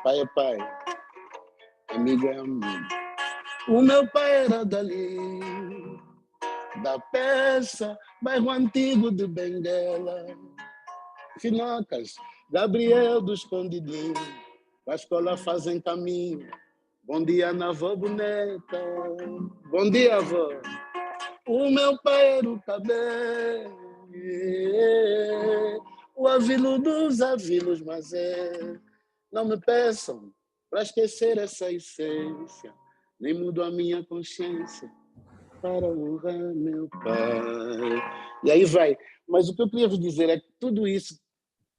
Pai é pai, amigo é amigo. O meu pai era dali, da Peça, bairro antigo de Benguela. Finocas, Gabriel do Escondidinho, a escola fazem caminho. Bom dia, na avó boneca. Bom dia, avó. O meu pai era o Cabé, o avilo dos avilos, mas não me peçam para esquecer essa essência, nem mudo a minha consciência para honrar meu pai. E aí vai. Mas o que eu queria vos dizer é que tudo isso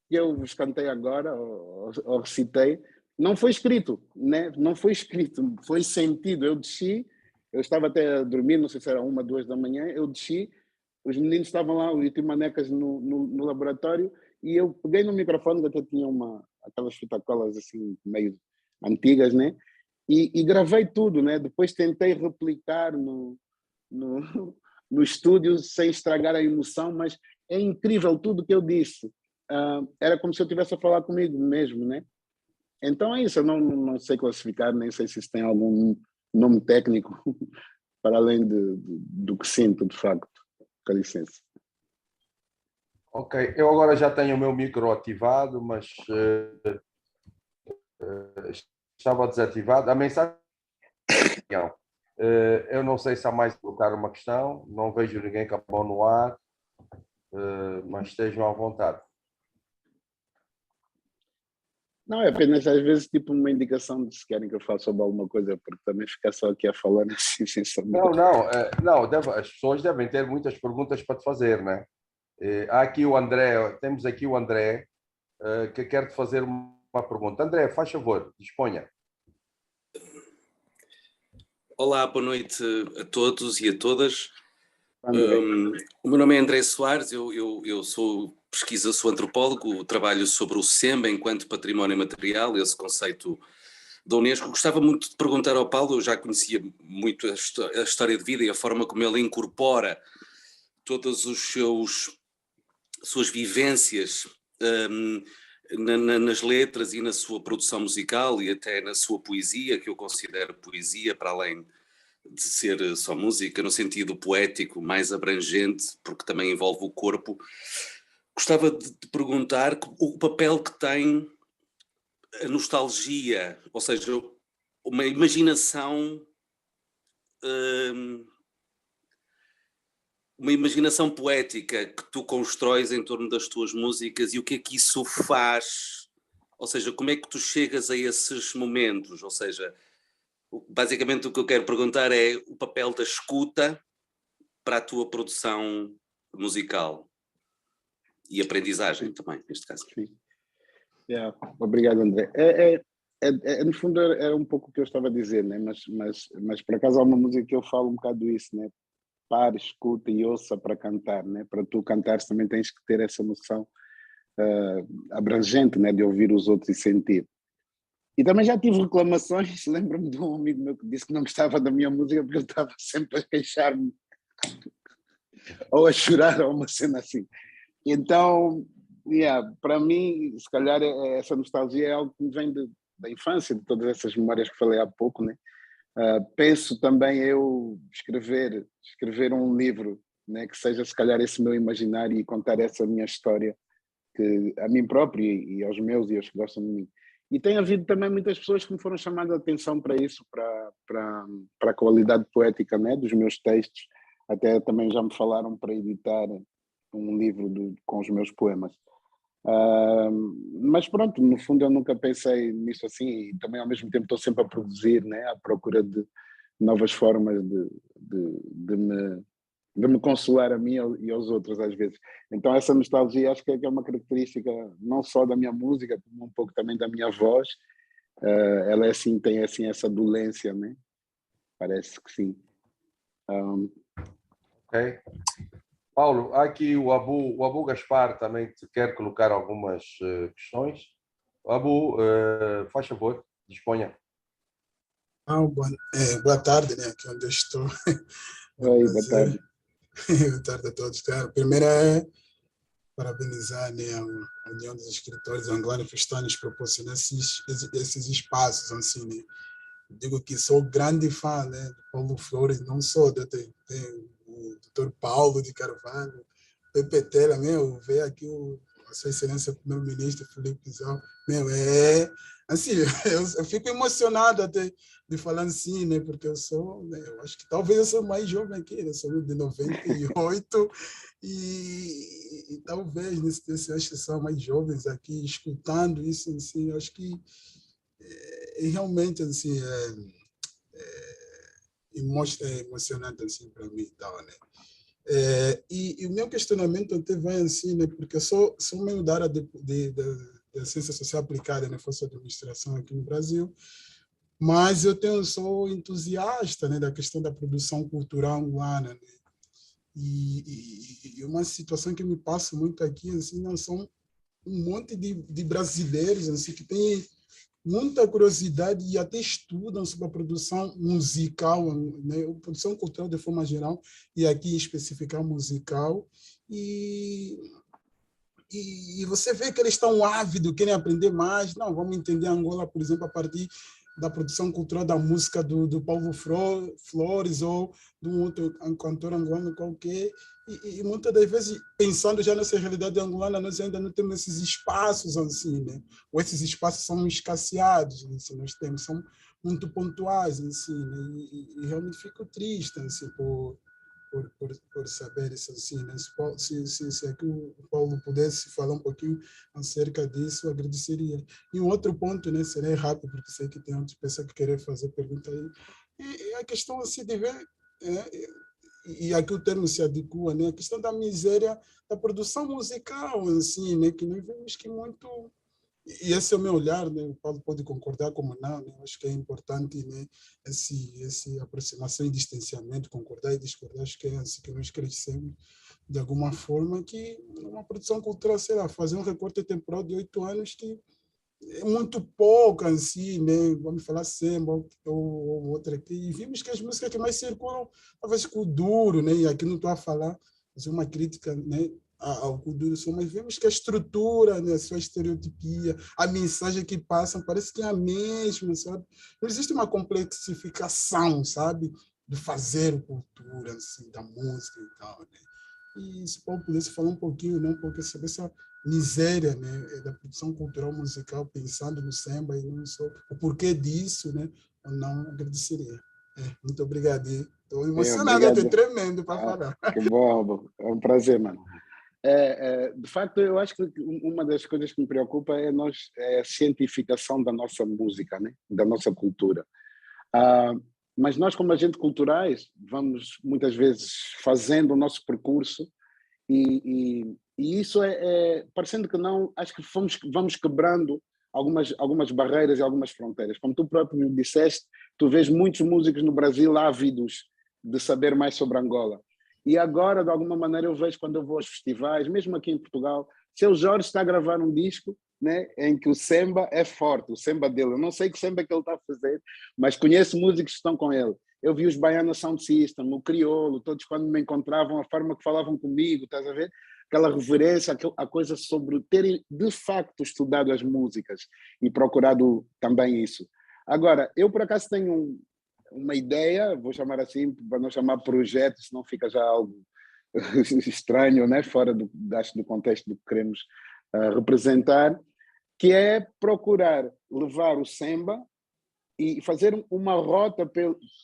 que eu vos cantei agora, ou recitei, não foi escrito, né? Não foi escrito, foi sentido. Eu desci, eu estava até a dormir, não sei se era 1, 2 da manhã, eu desci, os meninos estavam lá, o Manecas no laboratório, e eu peguei no microfone, que até tinha aquelas fitacolas assim, meio antigas, né? E gravei tudo, né? Depois tentei replicar no, no estúdio sem estragar a emoção, mas é incrível tudo que eu disse. Era como se eu estivesse a falar comigo mesmo, né? Então é isso, eu não sei classificar, nem sei se isso tem algum nome técnico para além do que sinto, de facto. Com licença. Ok, eu agora já tenho o meu micro ativado, mas estava desativado. A mensagem, eu não sei se há mais de colocar uma questão, não vejo ninguém com a mão no ar, mas estejam à vontade. Não, é apenas às vezes tipo uma indicação de se querem que eu faça sobre alguma coisa, porque também ficar só aqui a falar assim, sem saber. Não, as pessoas devem ter muitas perguntas para te fazer, né? Há aqui o André, temos aqui o André, que quer te fazer uma pergunta. André, faz favor, disponha. Olá, boa noite a todos e a todas. O meu nome é André Soares, eu sou sou antropólogo, trabalho sobre o SEMBA enquanto património material, esse conceito da Unesco. Gostava muito de perguntar ao Paulo, eu já conhecia muito a história de vida e a forma como ele incorpora todas as suas vivências nas letras e na sua produção musical e até na sua poesia, que eu considero poesia para além de ser só música, no sentido poético mais abrangente, porque também envolve o corpo. Gostava de te perguntar o papel que tem a nostalgia, ou seja, uma imaginação poética que tu constróis em torno das tuas músicas e o que é que isso faz, ou seja, como é que tu chegas a esses momentos, ou seja, basicamente o que eu quero perguntar é o papel da escuta para a tua produção musical e aprendizagem também, neste caso. Sim. Obrigado, André. No fundo era um pouco o que eu estava a dizer, né? Mas por acaso há uma música que eu falo um bocado isso, né? Pare, escuta e ouça para cantar, né? Para tu cantares também tens que ter essa noção abrangente, né? De ouvir os outros e sentir. E também já tive reclamações, lembro-me de um amigo meu que disse que não gostava da minha música porque eu estava sempre a queixar-me ou a chorar ou uma cena assim. Então, para mim, se calhar essa nostalgia é algo que me vem da infância, de todas essas memórias que falei há pouco, né? Penso também eu escrever um livro, né, que seja se calhar esse meu imaginário e contar essa minha história a mim próprio e aos meus e aos que gostam de mim. E tem havido também muitas pessoas que me foram chamando a atenção para isso, para a qualidade poética, né, dos meus textos. Até também já me falaram para editar um livro com os meus poemas. Mas pronto, no fundo eu nunca pensei nisso assim e também ao mesmo tempo estou sempre a produzir, né, à procura de novas formas de me consolar a mim e aos outros às vezes. Então essa nostalgia acho que é uma característica não só da minha música, como um pouco também da minha voz. Ela é assim, tem assim essa dolência, né? Parece que sim. Ok. Paulo, há aqui o Abu Gaspar também te quer colocar algumas questões. Abu, faz favor, disponha. Boa tarde, né? Aqui onde eu estou. Oi, boa tarde. Boa tarde a todos. Primeiro é parabenizar, né, a União dos Escritores Angolanos por estar nos proporcionando esses espaços, assim, né? Digo que sou grande fã, né, de Paulo Flores, não só, tem o Dr. Paulo de Carvalho, PPT, meu, veio aqui a Sua Excelência Primeiro-Ministro Filipe Zão, meu, assim, eu fico emocionado até de falar assim, né, porque eu sou, né, eu acho que talvez eu sou mais jovem aqui, eu sou de 98 e talvez, acho que são mais jovens aqui, escutando isso, assim, eu acho que realmente, assim, emocionante, assim, para mim e tal, né. E o meu questionamento até vem assim, né, porque eu sou meio da área da ciência social aplicada, né, força de administração aqui no Brasil, mas sou entusiasta, né, da questão da produção cultural angolana, né, E uma situação que me passa muito aqui, assim, não são um monte de brasileiros assim, que têm muita curiosidade e até estudam sobre a produção musical, né? A produção cultural de forma geral, e aqui em especificar musical. E você vê que eles estão ávidos, querem aprender mais. Não, vamos entender Angola, por exemplo, a partir da produção cultural da música do Paulo Flores ou de um outro cantor angolano qualquer. E muitas das vezes, pensando já nessa realidade angolana, nós ainda não temos esses espaços assim, né? Ou esses espaços são escasseados, assim, nós temos, são muito pontuais, assim, né? E realmente fico triste, assim, por saber isso, assim, né? Se aqui o Paulo pudesse falar um pouquinho acerca disso, eu agradeceria. E um outro ponto, né? Serei rápido, porque sei que tem outras pessoas que querem fazer pergunta aí. E a questão, assim, de ver... e aqui o termo se adequa, né? A questão da miséria da produção musical, assim, né? Que nós vemos que muito... E esse é o meu olhar, né? O Paulo pode concordar como não, né? Eu acho que é importante, né? Essa aproximação e distanciamento, concordar e discordar, acho que é assim que nós crescemos de alguma forma, que uma produção cultural, sei lá, fazer um recorte temporal de 8 anos que é muito pouco assim, né? Vamos falar samba ou outra aqui. E vimos que as músicas que mais circulam, talvez com o duro, né? E aqui não estou a falar, fazer uma crítica, né? Ao Kuduro, mas vemos que a estrutura, né, a sua estereotipia, a mensagem que passam parece que é a mesma, sabe? Não existe uma complexificação, sabe, de fazer cultura, assim, da música e tal, né? E se Paulo pudesse falar um pouquinho, né, um pouco sobre essa miséria, né, da produção cultural musical, pensando no samba e não só o porquê disso, né, eu não agradeceria. Muito obrigado. Estou emocionado, Obrigado. até tremendo para falar. Que bom, é um prazer, mano. De facto, eu acho que uma das coisas que me preocupa é a cientificação da nossa música, né? Da nossa cultura. Mas nós, como agentes culturais, vamos muitas vezes fazendo o nosso percurso e isso parecendo que não, acho que vamos quebrando algumas barreiras e algumas fronteiras. Como tu próprio me disseste, tu vês muitos músicos no Brasil ávidos de saber mais sobre Angola. E agora, de alguma maneira, eu vejo quando eu vou aos festivais, mesmo aqui em Portugal, Seu Jorge está a gravar um disco, né, em que o samba é forte, o samba dele. Eu não sei que samba que ele está a fazer, mas conheço músicos que estão com ele. Eu vi os Baiana Sound System, o Criolo, todos quando me encontravam, a forma que falavam comigo, estás a ver? Aquela reverência, a coisa sobre terem de facto estudado as músicas e procurado também isso. Agora, eu por acaso tenho uma ideia, vou chamar assim, para não chamar projeto, senão fica já algo estranho, né? Fora do contexto do que queremos representar, que é procurar levar o samba e fazer uma rota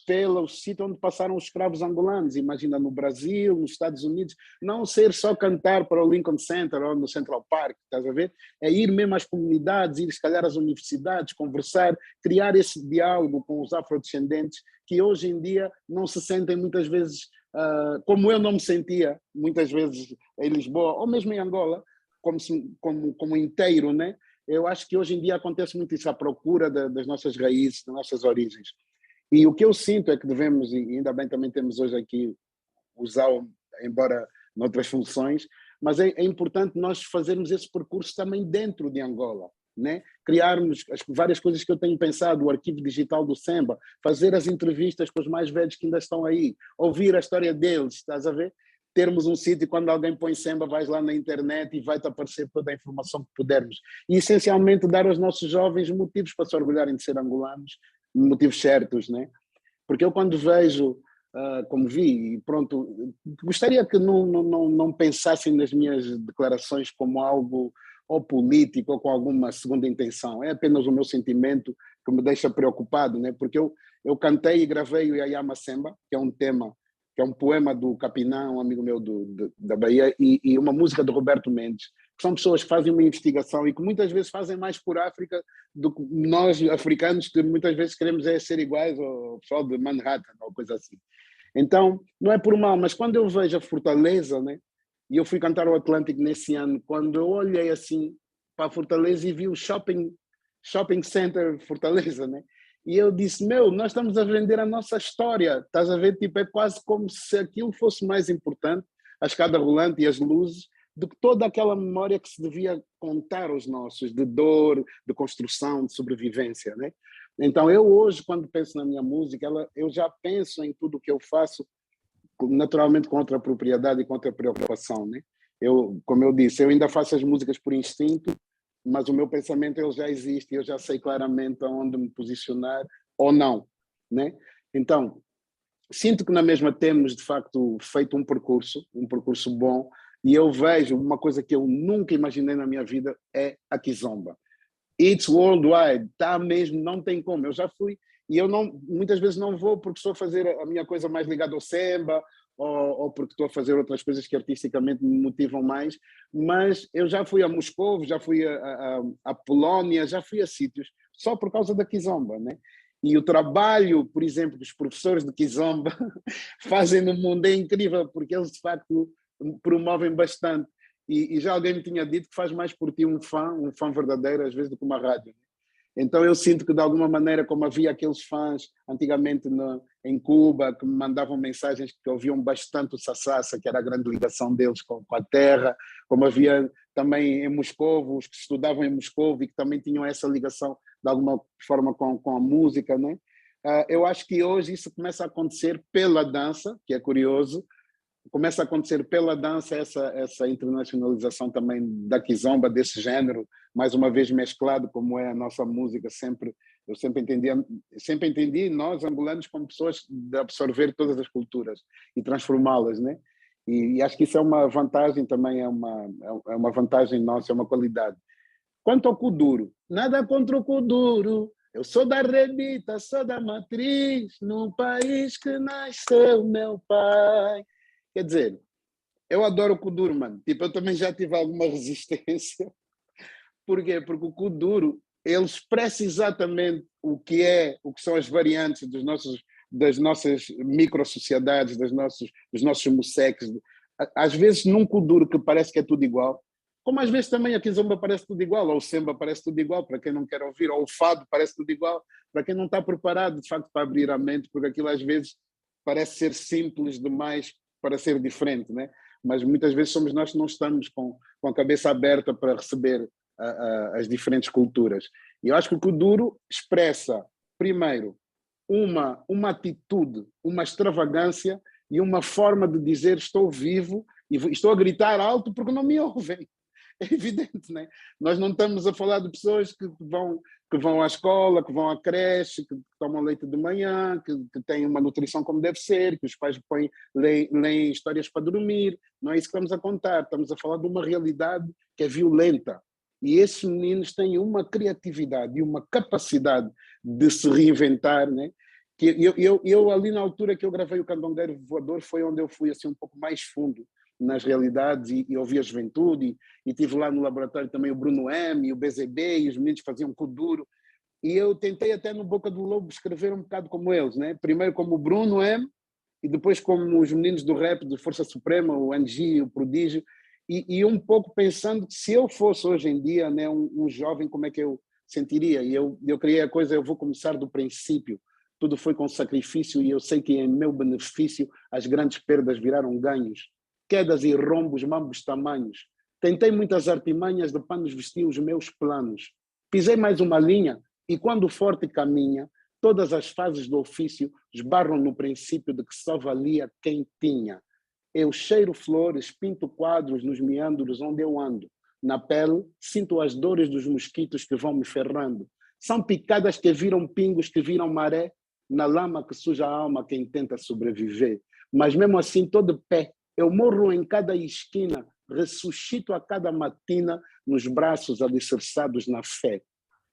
pelo sítio onde passaram os escravos angolanos. Imagina no Brasil, nos Estados Unidos, não ser só cantar para o Lincoln Center ou no Central Park, estás a ver? É ir mesmo às comunidades, ir se calhar às universidades, conversar, criar esse diálogo com os afrodescendentes que hoje em dia não se sentem muitas vezes, como eu não me sentia muitas vezes em Lisboa, ou mesmo em Angola, como inteiro, né? Eu acho que hoje em dia acontece muito isso, a procura das nossas raízes, das nossas origens. E o que eu sinto é que devemos, e ainda bem também temos hoje aqui o Zau, embora noutras funções, mas é importante nós fazermos esse percurso também dentro de Angola, né? Criarmos as várias coisas que eu tenho pensado, o arquivo digital do Semba, fazer as entrevistas com os mais velhos que ainda estão aí, ouvir a história deles, estás a ver? Termos um sítio, quando alguém põe samba, vais lá na internet e vai-te aparecer toda a informação que pudermos. E, essencialmente, dar aos nossos jovens motivos para se orgulharem de ser angolanos, motivos certos, né? Porque eu, quando vejo, como vi, e pronto, gostaria que não pensassem nas minhas declarações como algo ou político ou com alguma segunda intenção. É apenas o meu sentimento que me deixa preocupado, né? Porque eu cantei e gravei o Yayama Semba, que é um tema, que é um poema do Capinã, um amigo meu da Bahia, e uma música do Roberto Mendes, que são pessoas que fazem uma investigação e que muitas vezes fazem mais por África do que nós, africanos, que muitas vezes queremos ser iguais ao pessoal de Manhattan ou coisa assim. Então, não é por mal, mas quando eu vejo a Fortaleza, né, e eu fui cantar ao Atlântico nesse ano, quando eu olhei assim para a Fortaleza e vi o Shopping Center Fortaleza, né, E eu disse, nós estamos a vender a nossa história, estás a ver? Tipo, é quase como se aquilo fosse mais importante, a escada rolante e as luzes, do que toda aquela memória que se devia contar aos nossos, de dor, de construção, de sobrevivência, né? Então, eu hoje, quando penso na minha música, eu já penso em tudo o que eu faço, naturalmente com outra propriedade e com outra preocupação, né? Como eu disse, eu ainda faço as músicas por instinto, mas o meu pensamento ele já existe, eu já sei claramente aonde me posicionar ou não, né? Então, sinto que na mesma temos, de facto, feito um percurso bom, e eu vejo uma coisa que eu nunca imaginei na minha vida é a Kizomba. It's worldwide, tá mesmo, não tem como. Eu já fui, e eu muitas vezes não vou porque estou a fazer a minha coisa mais ligada ao samba, ou porque estou a fazer outras coisas que artisticamente me motivam mais, mas eu já fui a Moscou, já fui a Polónia, já fui a sítios, só por causa da Kizomba, né? E o trabalho, por exemplo, que os professores de Kizomba fazem no mundo é incrível, porque eles, de facto, promovem bastante. E já alguém me tinha dito que faz mais por ti um fã verdadeiro, às vezes, do que uma rádio. Então eu sinto que, de alguma maneira, como havia aqueles fãs antigamente em Cuba, que me mandavam mensagens que ouviam bastante o Sassassa, que era a grande ligação deles com a terra, como havia também em Moscou, os que estudavam em Moscou e que também tinham essa ligação, de alguma forma, com a música, né? Eu acho que hoje isso começa a acontecer pela dança, que é curioso, começa a acontecer pela dança essa internacionalização também da Kizomba, desse género, mais uma vez mesclado, como é a nossa música, eu sempre entendi nós, angolanos, como pessoas de absorver todas as culturas e transformá-las, né? E acho que isso é uma vantagem também, é uma vantagem nossa, é uma qualidade. Quanto ao Kuduro, nada contra o Kuduro, eu sou da Rebita, sou da matriz, no país que nasceu meu pai. Quer dizer, eu adoro o Kuduro, mano. Tipo, eu também já tive alguma resistência. Por quê? Porque o Kuduro, ele expressa exatamente o que são as variantes das nossas micro-sociedades, dos nossos museques. Às vezes, num Kuduro que parece que é tudo igual, como às vezes também a Kizomba parece tudo igual, ou o Semba parece tudo igual, para quem não quer ouvir, ou o Fado parece tudo igual, para quem não está preparado, de facto, para abrir a mente, porque aquilo às vezes parece ser simples demais para ser diferente, né? Mas muitas vezes somos nós que não estamos com a cabeça aberta para receber as diferentes culturas. E eu acho que o Kuduro expressa, primeiro, uma atitude, uma extravagância e uma forma de dizer estou vivo e estou a gritar alto porque não me ouvem. É evidente, né? Nós não estamos a falar de pessoas que vão à escola, que vão à creche, que tomam leite de manhã, que têm uma nutrição como deve ser, que os pais leem histórias para dormir. Não é isso que estamos a contar. Estamos a falar de uma realidade que é violenta. E esses meninos têm uma criatividade e uma capacidade de se reinventar, né? Que eu ali na altura que eu gravei o Candongueiro Voador foi onde eu fui assim um pouco mais fundo nas realidades e ouvi a juventude e tive lá no laboratório também o Bruno M e o BZB e os meninos faziam Kuduro e eu tentei até no Boca do Lobo escrever um bocado como eles, né? Primeiro como o Bruno M e depois como os meninos do rap de Força Suprema, o Angie, o Prodígio e um pouco pensando que se eu fosse hoje em dia, né, um jovem, como é que eu sentiria? E eu criei a coisa, eu vou começar do princípio, tudo foi com sacrifício e eu sei que em meu benefício as grandes perdas viraram ganhos. Quedas e rombos, mambos tamanhos. Tentei muitas artimanhas, de panos vesti os meus planos. Pisei mais uma linha e quando o forte caminha, todas as fases do ofício esbarram no princípio de que só valia quem tinha. Eu cheiro flores, pinto quadros nos meandros onde eu ando. Na pele, sinto as dores dos mosquitos que vão me ferrando. São picadas que viram pingos, que viram maré. Na lama que suja a alma quem tenta sobreviver. Mas mesmo assim, todo de pé, eu morro em cada esquina, ressuscito a cada matina nos braços alicerçados na fé.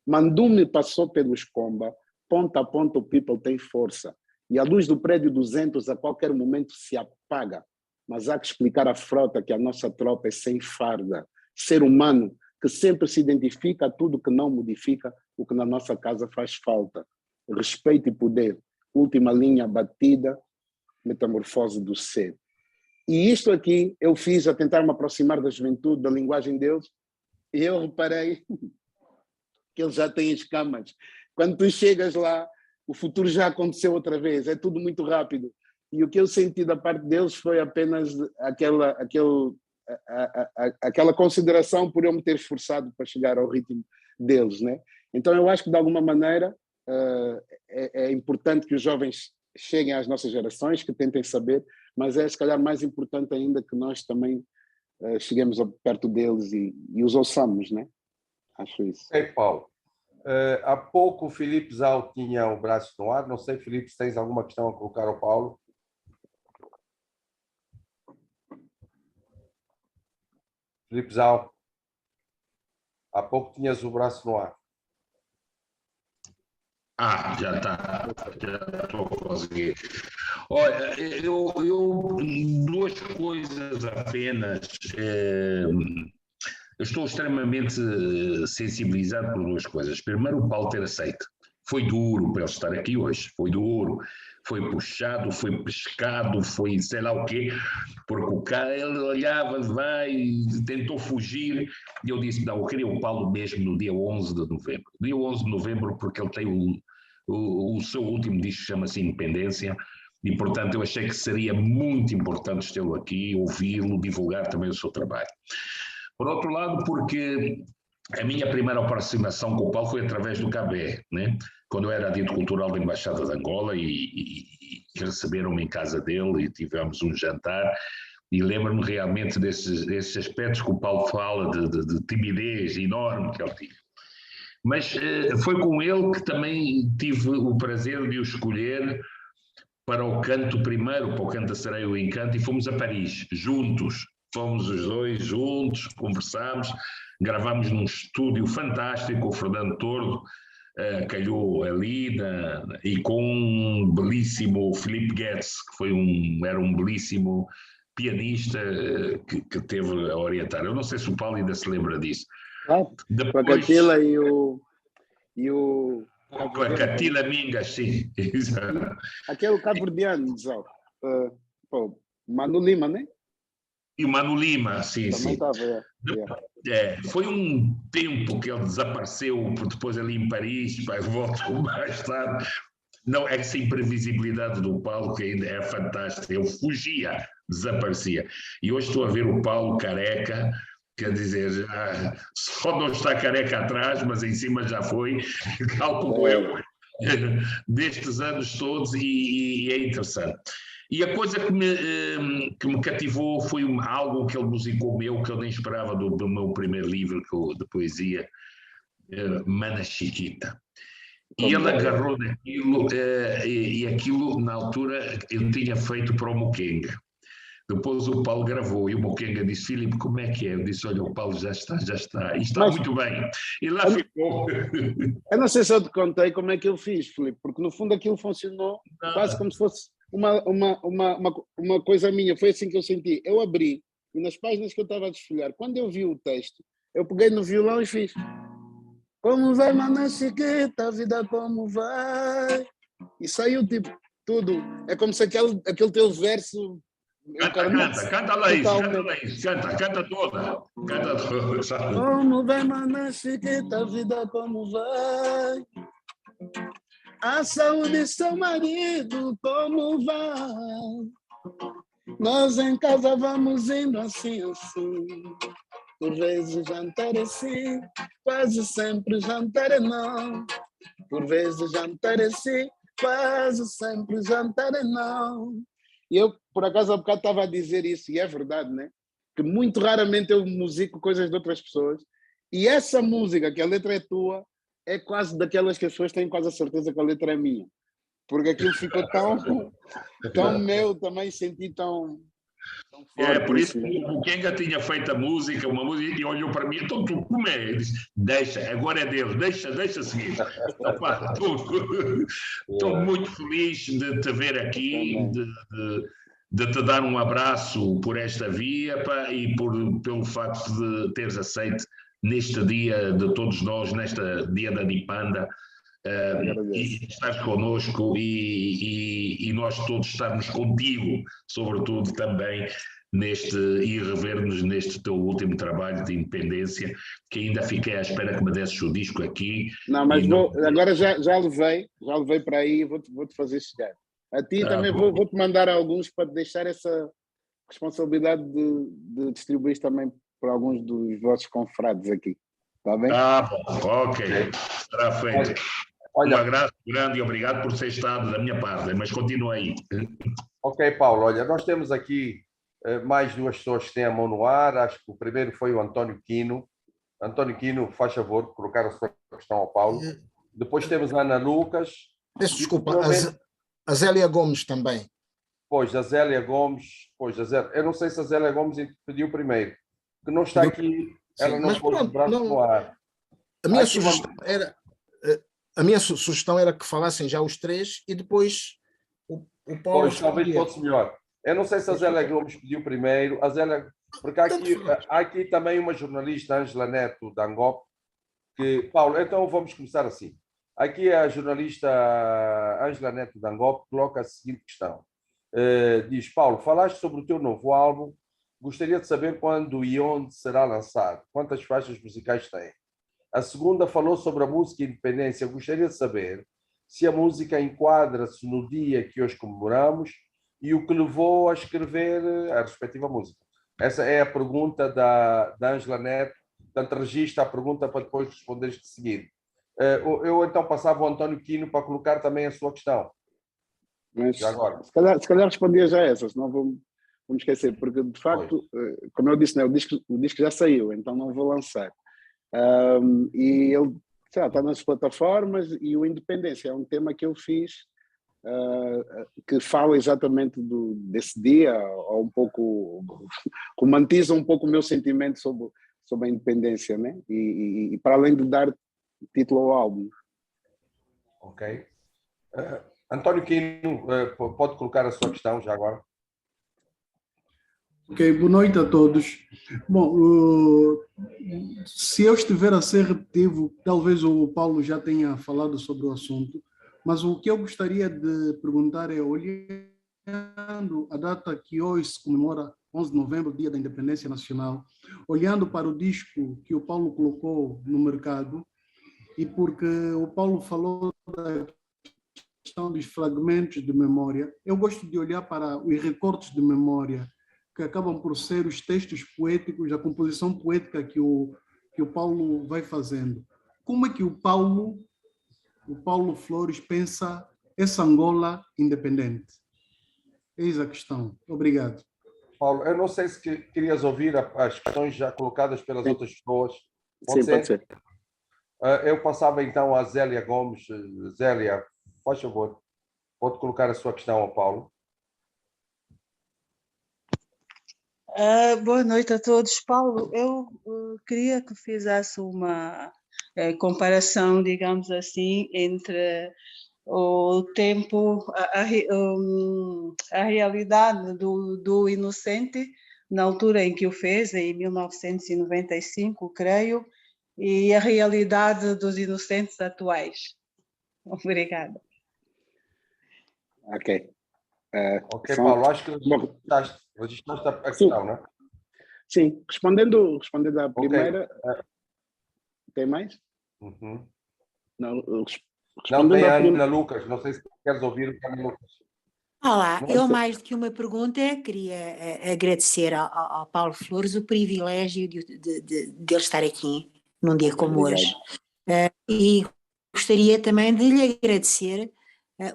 Mandume passou pelos comba, ponta a ponta o people tem força. E a luz do prédio 200 a qualquer momento se apaga. Mas há que explicar à frota que a nossa tropa é sem farda. Ser humano que sempre se identifica a tudo que não modifica o que na nossa casa faz falta. Respeito e poder. Última linha batida, metamorfose do ser. E isto aqui eu fiz a tentar me aproximar da juventude, da linguagem deles, e eu reparei que eles já têm escamas. Quando tu chegas lá, o futuro já aconteceu outra vez, é tudo muito rápido. E o que eu senti da parte deles foi apenas aquela consideração por eu me ter esforçado para chegar ao ritmo deles, né? Então eu acho que de alguma maneira é importante que os jovens cheguem às nossas gerações, que tentem saber, mas é se calhar mais importante ainda que nós também cheguemos perto deles e os ouçamos, né? Acho isso. Ei, Paulo, há pouco o Filipe Zau tinha o braço no ar, não sei, Filipe, se tens alguma questão a colocar ao Paulo. Filipe Zau, há pouco tinhas o braço no ar. Já está, já estou a conseguir. Olha, eu duas coisas apenas. Eu estou extremamente sensibilizado por duas coisas. Primeiro, o Paulo ter aceito. Foi duro para ele estar aqui hoje, foi duro. Foi puxado, foi pescado, foi sei lá o quê, porque o cara, ele olhava, tentou fugir, e eu disse, não, eu queria o Paulo mesmo no dia 11 de novembro. Dia 11 de novembro, porque ele tem o seu último disco, chama-se Independência, e portanto eu achei que seria muito importante tê-lo aqui, ouvi-lo, divulgar também o seu trabalho. Por outro lado, porque a minha primeira aproximação com o Paulo foi através do KB, né? Quando eu era dito cultural da Embaixada de Angola e receberam-me em casa dele e tivemos um jantar, e lembro-me realmente desses aspectos que o Paulo fala, de timidez enorme que ele tinha. Mas foi com ele que também tive o prazer de o escolher para o canto primeiro, para o Canto da Sereia e o Encanto, e fomos a Paris, juntos. Fomos os dois juntos, conversámos, gravámos num estúdio fantástico, o Fernando Tordo calhou ali, e com um belíssimo Filipe Guedes, que era um belíssimo pianista que teve a orientar. Eu não sei se o Paulo ainda se lembra disso. Depois, com a Catila e o com a Catila Mingas, sim. Aquele cabo-verdiano, Manu Lima, né? E o Manu Lima, sim, também sim. Estava, foi um tempo que ele desapareceu, depois ali em Paris, voltou mais tarde. Não, essa imprevisibilidade do Paulo que ainda é fantástica. Ele fugia, desaparecia. E hoje estou a ver o Paulo careca, quer dizer, só não está careca atrás, mas em cima já foi, calculo eu, destes anos todos, e é interessante. E a coisa que me cativou foi algo que ele musicou meu, que eu nem esperava do meu primeiro livro de poesia, Mana Chiquita. E ele agarrou naquilo, e aquilo, na altura, ele tinha feito para o Mukenga. Depois o Paulo gravou e o Mukenga disse, Filipe, como é que é? Eu disse, olha, o Paulo já está, e está muito bem. E lá ficou. Eu não sei se eu te contei como é que eu fiz, Filipe, porque no fundo aquilo funcionou quase como se fosse uma coisa minha. Foi assim que eu senti. Eu abri, e nas páginas que eu estava a desfolhar, quando eu vi o texto, eu peguei no violão e fiz como vai, mana chiquita, a vida como vai. E saiu tipo tudo. É como se aquele teu verso... Canta lá isso, canta toda. Sabe? Como vai, mana chiquita, a vida como vai. A saúde de seu marido, como vai? Nós em casa vamos indo assim, assim. Por vezes jantar é sim, quase sempre jantar é não. Por vezes jantar é sim, quase sempre jantar é não. E eu, por acaso, há bocado estava a dizer isso, e é verdade, né? Que muito raramente eu musico coisas de outras pessoas. E essa música, que a letra é tua, é quase daquelas que as pessoas têm quase a certeza que a letra é minha. Porque aquilo ficou tão meu, também senti tão forte. Por isso que o Mukenga tinha feito uma música, e olhou para mim, então tu como é? Ele disse, deixa, agora é dele, deixa seguir. Estou muito feliz de te ver aqui, de te dar um abraço por esta via, e pelo facto de teres aceito neste dia de todos nós, neste dia da Dipanda, e estás connosco e nós todos estarmos contigo, sobretudo também, e rever-nos neste teu último trabalho de independência, que ainda fiquei à espera que me desses o disco aqui. Não, mas agora já levei para aí e vou-te fazer chegar. A ti também vou-te mandar alguns para deixar essa responsabilidade de distribuir também para alguns dos vossos confrades aqui. Está bem? Bom, ok. Será feito. Um abraço grande e obrigado por ter estado da minha parte, mas continua aí. Ok, Paulo, olha, nós temos aqui mais duas pessoas que têm a mão no ar. Acho que o primeiro foi o António Quino. António Quino, faz favor, colocar a sua questão ao Paulo. Depois temos a Ana Lucas. Peço desculpa, a Zélia Gomes também. Pois, a Zélia Gomes. Eu não sei se a Zélia Gomes pediu primeiro, que não está aqui, ela não pôs o braço no ar. A minha sugestão era que falassem já os três e depois o Paulo... Pois, talvez fosse melhor. Eu não sei se a Zélia Gomes pediu primeiro. A Zélia... Porque há aqui também uma jornalista, Ângela Neto, da Angop, que... Paulo, então vamos começar assim. Aqui a jornalista Ângela Neto, da Angop, coloca a seguinte questão. Diz, Paulo, falaste sobre o teu novo álbum. Gostaria de saber quando e onde será lançado. Quantas faixas musicais tem? A segunda falou sobre a música e independência. Gostaria de saber se a música enquadra-se no dia que hoje comemoramos e o que levou a escrever a respectiva música. Essa é a pergunta da Ângela Neto. Portanto, registra a pergunta para depois responderes de seguida. Eu então passava ao António Quino para colocar também a sua questão. Mas, já agora. Se calhar respondia já essa, senão vou esquecer, porque de facto, como eu disse, né, o disco já saiu, então não vou lançar. E ele está nas plataformas e o Independência é um tema que eu fiz que fala exatamente desse dia, ou um pouco romantiza um pouco o meu sentimento sobre a independência, né? E para além de dar título ao álbum. Ok. António Quino, pode colocar a sua questão já agora. Ok, boa noite a todos. Bom, se eu estiver a ser repetitivo, talvez o Paulo já tenha falado sobre o assunto, mas o que eu gostaria de perguntar é, olhando a data que hoje se comemora, 11 de novembro, Dia da Independência Nacional, olhando para o disco que o Paulo colocou no mercado, e porque o Paulo falou da questão dos fragmentos de memória, eu gosto de olhar para os recortes de memória, que acabam por ser os textos poéticos, a composição poética que o Paulo vai fazendo. Como é que o Paulo Flores pensa essa Angola independente? Eis a questão. Obrigado. Paulo, eu não sei se querias ouvir as questões já colocadas pelas outras pessoas. Pode ser. Eu passava então a Zélia Gomes. Zélia, faz favor, pode colocar a sua questão ao Paulo. Boa noite a todos. Paulo, eu queria que fizesse uma comparação, digamos assim, entre o tempo, a realidade do Inocente, na altura em que o fez, em 1995, creio, e a realidade dos Inocentes atuais. Obrigada. Ok. Ok, Paulo, acho que registraste a questão, não é? Sim, respondendo à primeira. Okay. Tem mais? Uhum. Não, tem a Ana Lucas, não sei se queres ouvir a Ana Lucas. Olá, eu mais do que uma pergunta queria agradecer ao Paulo Flores o privilégio de ele estar aqui num dia como hoje. E gostaria também de lhe agradecer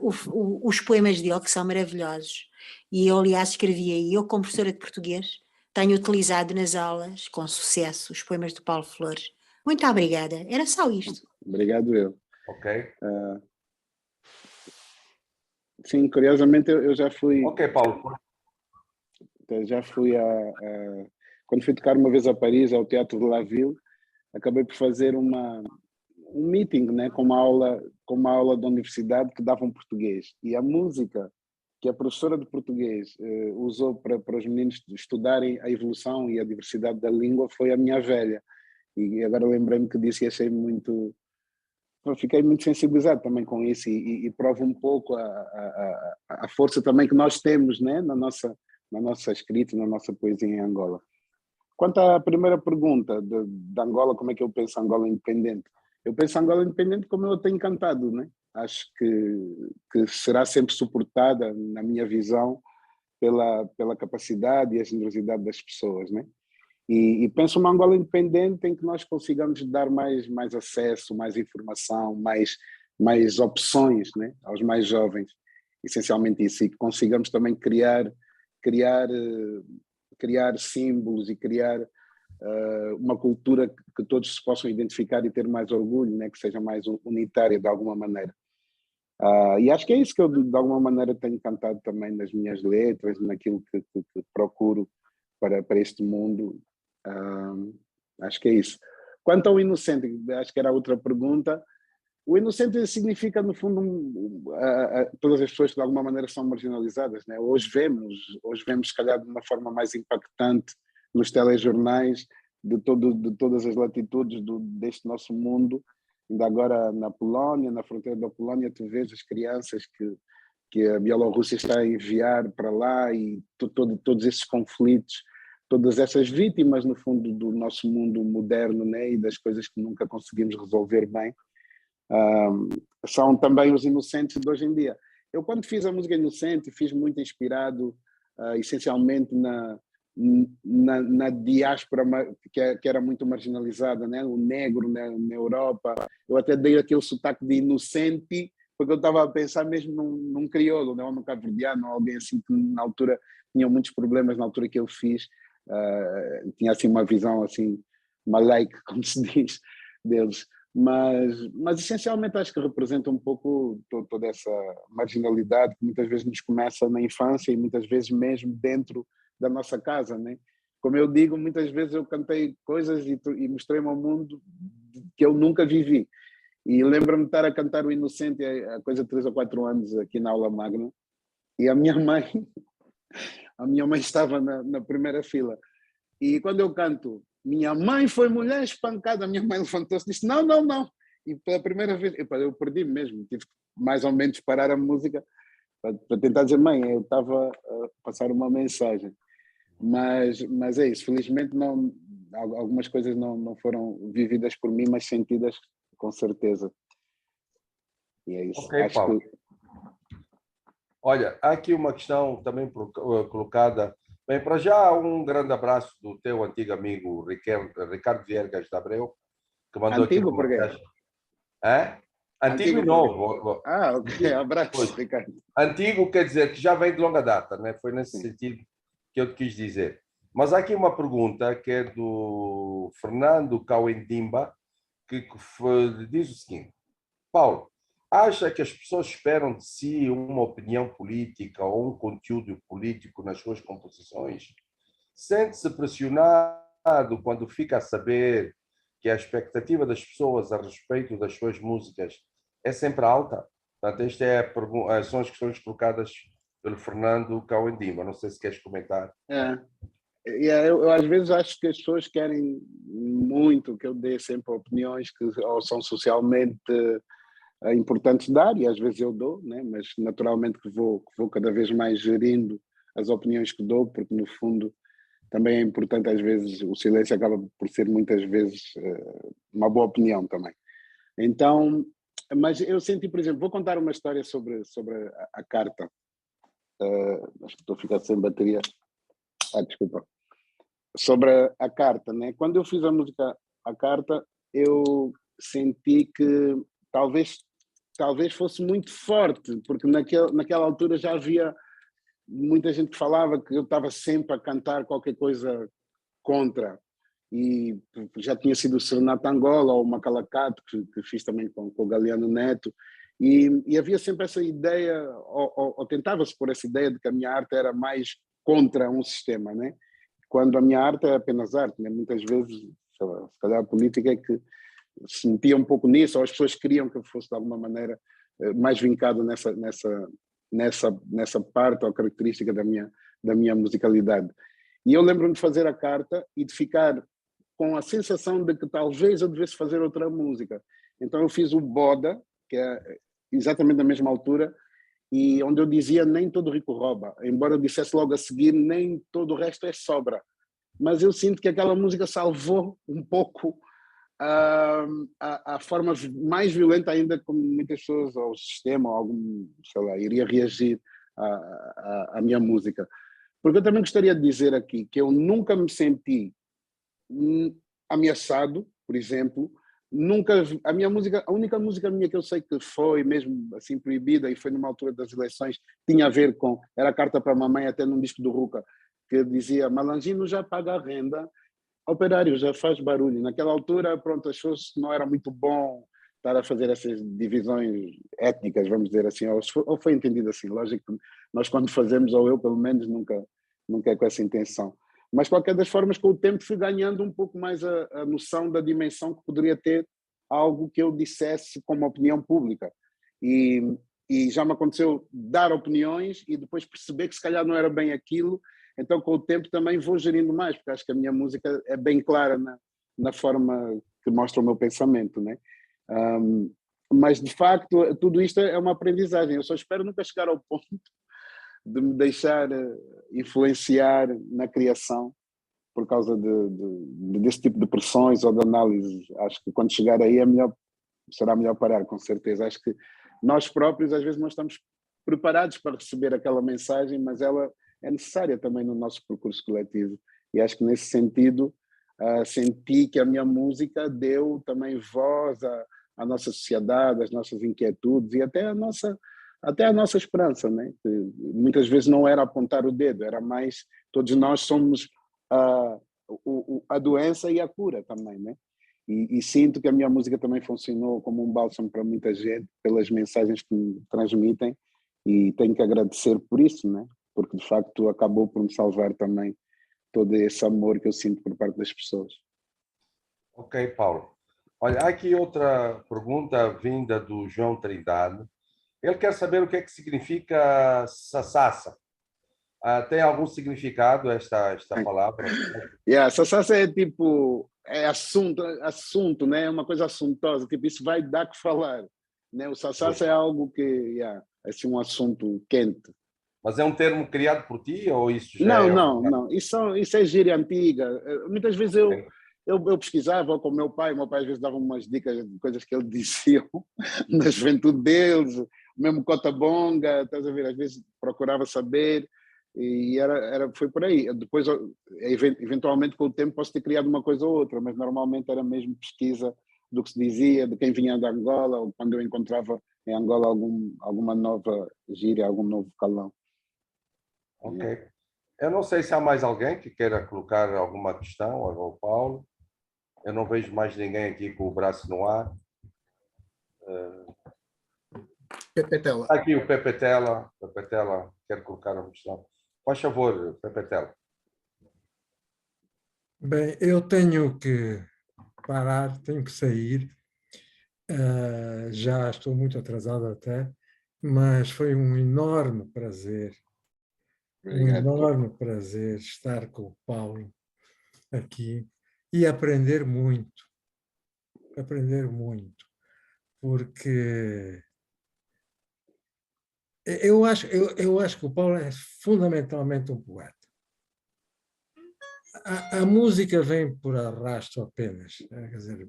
os poemas dele, que são maravilhosos. E eu, aliás, escrevia, e eu, como professora de português, tenho utilizado nas aulas, com sucesso, os poemas do Paulo Flores. Muito obrigada. Era só isto. Obrigado, eu. Ok. Sim, curiosamente, eu já fui... Ok, Paulo. Já fui quando fui tocar uma vez a Paris, ao Teatro de La Ville, acabei por fazer um meeting, né, com uma aula da universidade que dava português. E a música que a professora de português usou para os meninos estudarem a evolução e a diversidade da língua foi A Minha Velha. E agora lembrei-me que disse e achei muito... Fiquei muito sensibilizado também com isso e prova um pouco a força também que nós temos, né, na nossa na nossa escrita, na nossa poesia em Angola. Quanto à primeira pergunta de Angola, como é que eu penso Angola independente? Eu penso Angola independente como eu tenho cantado, né? Acho que será sempre suportada, na minha visão, pela capacidade e a generosidade das pessoas, né? E penso uma Angola independente em que nós consigamos dar mais acesso, mais informação, mais opções, né, aos mais jovens, essencialmente isso, e que consigamos também criar símbolos e criar uma cultura que todos se possam identificar e ter mais orgulho, né, que seja mais unitária de alguma maneira. E acho que é isso que eu de alguma maneira tenho cantado também nas minhas letras, naquilo que procuro para este mundo. Acho que é isso. Quanto ao inocente, acho que era a outra pergunta. O inocente significa, no fundo, todas as pessoas que de alguma maneira são marginalizadas, né? Hoje vemos, se calhar, de uma forma mais impactante nos telejornais de todas as latitudes deste nosso mundo. Ainda agora na Polónia, na fronteira da Polónia, tu vês as crianças que a Bielorrússia está a enviar para lá e todos esses conflitos, todas essas vítimas, no fundo, do nosso mundo moderno, né, e das coisas que nunca conseguimos resolver bem, são também os inocentes de hoje em dia. Eu, quando fiz a música Inocente, fiz muito inspirado, essencialmente, na diáspora que era muito marginalizada, né? O negro, né, na Europa. Eu até dei aquele sotaque de inocente, porque eu estava a pensar mesmo num crioulo, né? Ou num cabo-verdiano, alguém assim que na altura tinha muitos problemas, na altura que eu fiz. Tinha assim uma visão assim malaica, como se diz, deles, mas essencialmente acho que representa um pouco toda essa marginalidade que muitas vezes nos começa na infância e muitas vezes mesmo dentro da nossa casa, né? Como eu digo, muitas vezes eu cantei coisas e mostrei-me ao mundo que eu nunca vivi, e lembro-me de estar a cantar o Inocente há coisa de 3 ou 4 anos aqui na aula magna, e a minha mãe estava na primeira fila. E quando eu canto, minha mãe foi mulher espancada, a minha mãe levantou-se e disse, não. E pela primeira vez, eu perdi mesmo, tive que mais ou menos parar a música para tentar dizer, mãe, eu estava a passar uma mensagem. Mas é isso, felizmente não, algumas coisas não foram vividas por mim, mas sentidas com certeza. E é isso. Ok, Paulo. Olha, há aqui uma questão também colocada. Bem, para já, um grande abraço do teu antigo amigo Ricardo Viegas de Abreu, que mandou antigo aqui por quê? Antigo e novo. Ok, abraço, Ricardo. Antigo quer dizer que já vem de longa data, né? Foi nesse sentido que eu te quis dizer. Mas há aqui uma pergunta que é do Fernando Cauendimba, que diz o seguinte: Paulo, acha que as pessoas esperam de si uma opinião política ou um conteúdo político nas suas composições? Sente-se pressionado quando fica a saber que a expectativa das pessoas a respeito das suas músicas é sempre alta? Portanto, estas são as questões colocadas pelo Fernando Cauendimba. Não sei se queres comentar. Eu às vezes acho que as pessoas querem muito que eu dê sempre opiniões que ou são socialmente importantes dar, e às vezes eu dou, né? Mas naturalmente que vou cada vez mais gerindo as opiniões que dou, porque no fundo também é importante, às vezes o silêncio acaba por ser muitas vezes uma boa opinião também. Então, mas eu senti, por exemplo, vou contar uma história sobre a carta. Acho que estou a ficar sem bateria. Desculpa. Sobre a carta, né? Quando eu fiz a música A Carta, eu senti que talvez fosse muito forte, porque naquela altura já havia muita gente que falava que eu estava sempre a cantar qualquer coisa contra, e já tinha sido o Serenata Angola ou o Macalacato, que fiz também com o Galeano Neto, e havia sempre essa ideia, ou tentava-se por essa ideia de que a minha arte era mais contra um sistema, né? Quando a minha arte é apenas arte, né? Muitas vezes, sei lá, se calhar a política é que se metia um pouco nisso, ou as pessoas queriam que eu fosse de alguma maneira mais vincado nessa parte ou característica da minha musicalidade. E eu lembro-me de fazer a carta e de ficar com a sensação de que talvez eu devesse fazer outra música. Então eu fiz o Boda, que é exatamente na mesma altura, e onde eu dizia nem todo rico rouba, embora eu dissesse logo a seguir nem todo o resto é sobra. Mas eu sinto que aquela música salvou um pouco a forma mais violenta ainda como muitas pessoas, ou o sistema, ou algum, sei lá, iria reagir à minha música. Porque eu também gostaria de dizer aqui que eu nunca me senti ameaçado, por exemplo, nunca, a única música minha que eu sei que foi mesmo assim proibida e foi numa altura das eleições, tinha a ver com, era a Carta para a Mamãe, até num disco do Ruca, que dizia, Malangino já paga a renda, operário já faz barulho. Naquela altura, pronto, achou-se que não era muito bom estar a fazer essas divisões étnicas, vamos dizer assim, ou foi entendido assim. Lógico que nós quando fazemos, ou eu pelo menos, nunca é com essa intenção. Mas, de qualquer das formas, com o tempo fui ganhando um pouco mais a noção da dimensão que poderia ter algo que eu dissesse como opinião pública. E já me aconteceu dar opiniões e depois perceber que se calhar não era bem aquilo. Então, com o tempo também vou gerindo mais, porque acho que a minha música é bem clara na forma que mostra o meu pensamento, né? Mas, de facto, tudo isto é uma aprendizagem. Eu só espero nunca chegar ao ponto de me deixar influenciar na criação por causa desse tipo de pressões ou de análise. Acho que quando chegar aí será melhor parar, com certeza. Acho que nós próprios, às vezes, não estamos preparados para receber aquela mensagem, mas ela é necessária também no nosso percurso coletivo. E acho que, nesse sentido, senti que a minha música deu também voz à nossa sociedade, às nossas inquietudes e até à nossa esperança, né? Que muitas vezes não era apontar o dedo, era mais, todos nós somos a doença e a cura também, né? E sinto que a minha música também funcionou como um bálsamo para muita gente, pelas mensagens que me transmitem, e tenho que agradecer por isso, né? Porque de facto acabou por me salvar também todo esse amor que eu sinto por parte das pessoas. Ok, Paulo. Olha, há aqui outra pergunta vinda do João Trindade. Ele quer saber o que é que significa sassassa. Tem algum significado esta palavra? Sassassa é tipo, é assunto, né? É uma coisa assuntosa, tipo, isso vai dar que falar, né? O sassassa é algo que, é assim, um assunto quente. Mas é um termo criado por ti ou isso já Não. Isso é gíria antiga. Muitas vezes eu pesquisava com o meu pai às vezes dava umas dicas de coisas que ele dizia na juventude deles, mesmo Cotabonga, estás a ver? Às vezes procurava saber e foi por aí. Depois, eventualmente, com o tempo, posso ter criado uma coisa ou outra, mas normalmente era mesmo pesquisa do que se dizia, de quem vinha de Angola, ou quando eu encontrava em Angola alguma nova gíria, algum novo calão. Ok. Eu não sei se há mais alguém que queira colocar alguma questão ao Paulo. Eu não vejo mais ninguém aqui com o braço no ar. Pepe Tela. Aqui o Pepe Tela. Pepe Tela quer colocar uma questão. Faz favor, Pepe Tela. Bem, eu tenho que parar, tenho que sair. Já estou muito atrasado até, mas foi um enorme prazer. Um enorme prazer estar com o Paulo aqui e aprender muito, porque eu acho que o Paulo é fundamentalmente um poeta. A música vem por arrasto apenas, quer dizer,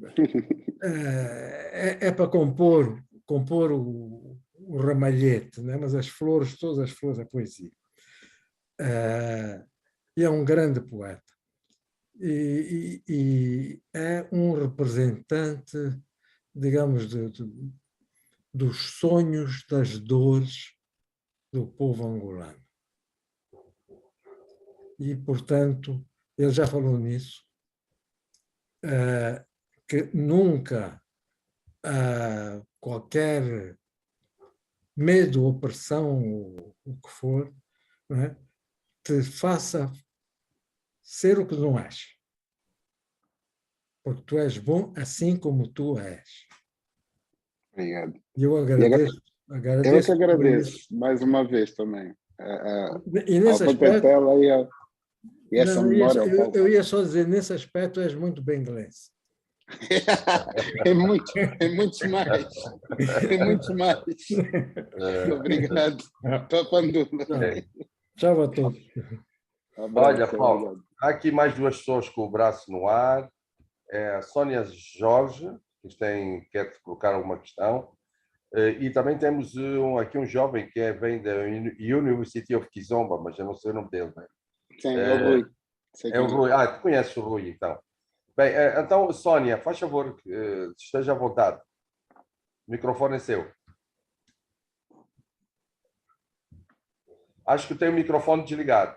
é para compor o ramalhete, né? Mas todas as flores é poesia. E é um grande poeta. E é um representante, digamos, dos sonhos, das dores do povo angolano. E, portanto, ele já falou nisso, que nunca qualquer medo, opressão, o que for, não é, te faça ser o que não és. Porque tu és bom assim como tu és. Obrigado. E eu agradeço. Eu que agradeço, mais uma vez também. E nesse aspecto... E essa memória. Eu ia só dizer, nesse aspecto és muito benguelense. É muitos mais. É muitos mais. Obrigado. Okay. Tchau a todos. Olha, Paulo, há aqui mais duas pessoas com o braço no ar. É a Sónia Jorge, que quer te colocar alguma questão. E também temos aqui um jovem que vem da University of Kizomba, mas eu não sei o nome dele. Né? Sim, é o Rui. É o Rui. Tu conheces o Rui, então. Bem, então, Sónia, faz favor, esteja à vontade. O microfone é seu. Acho que tem o microfone desligado.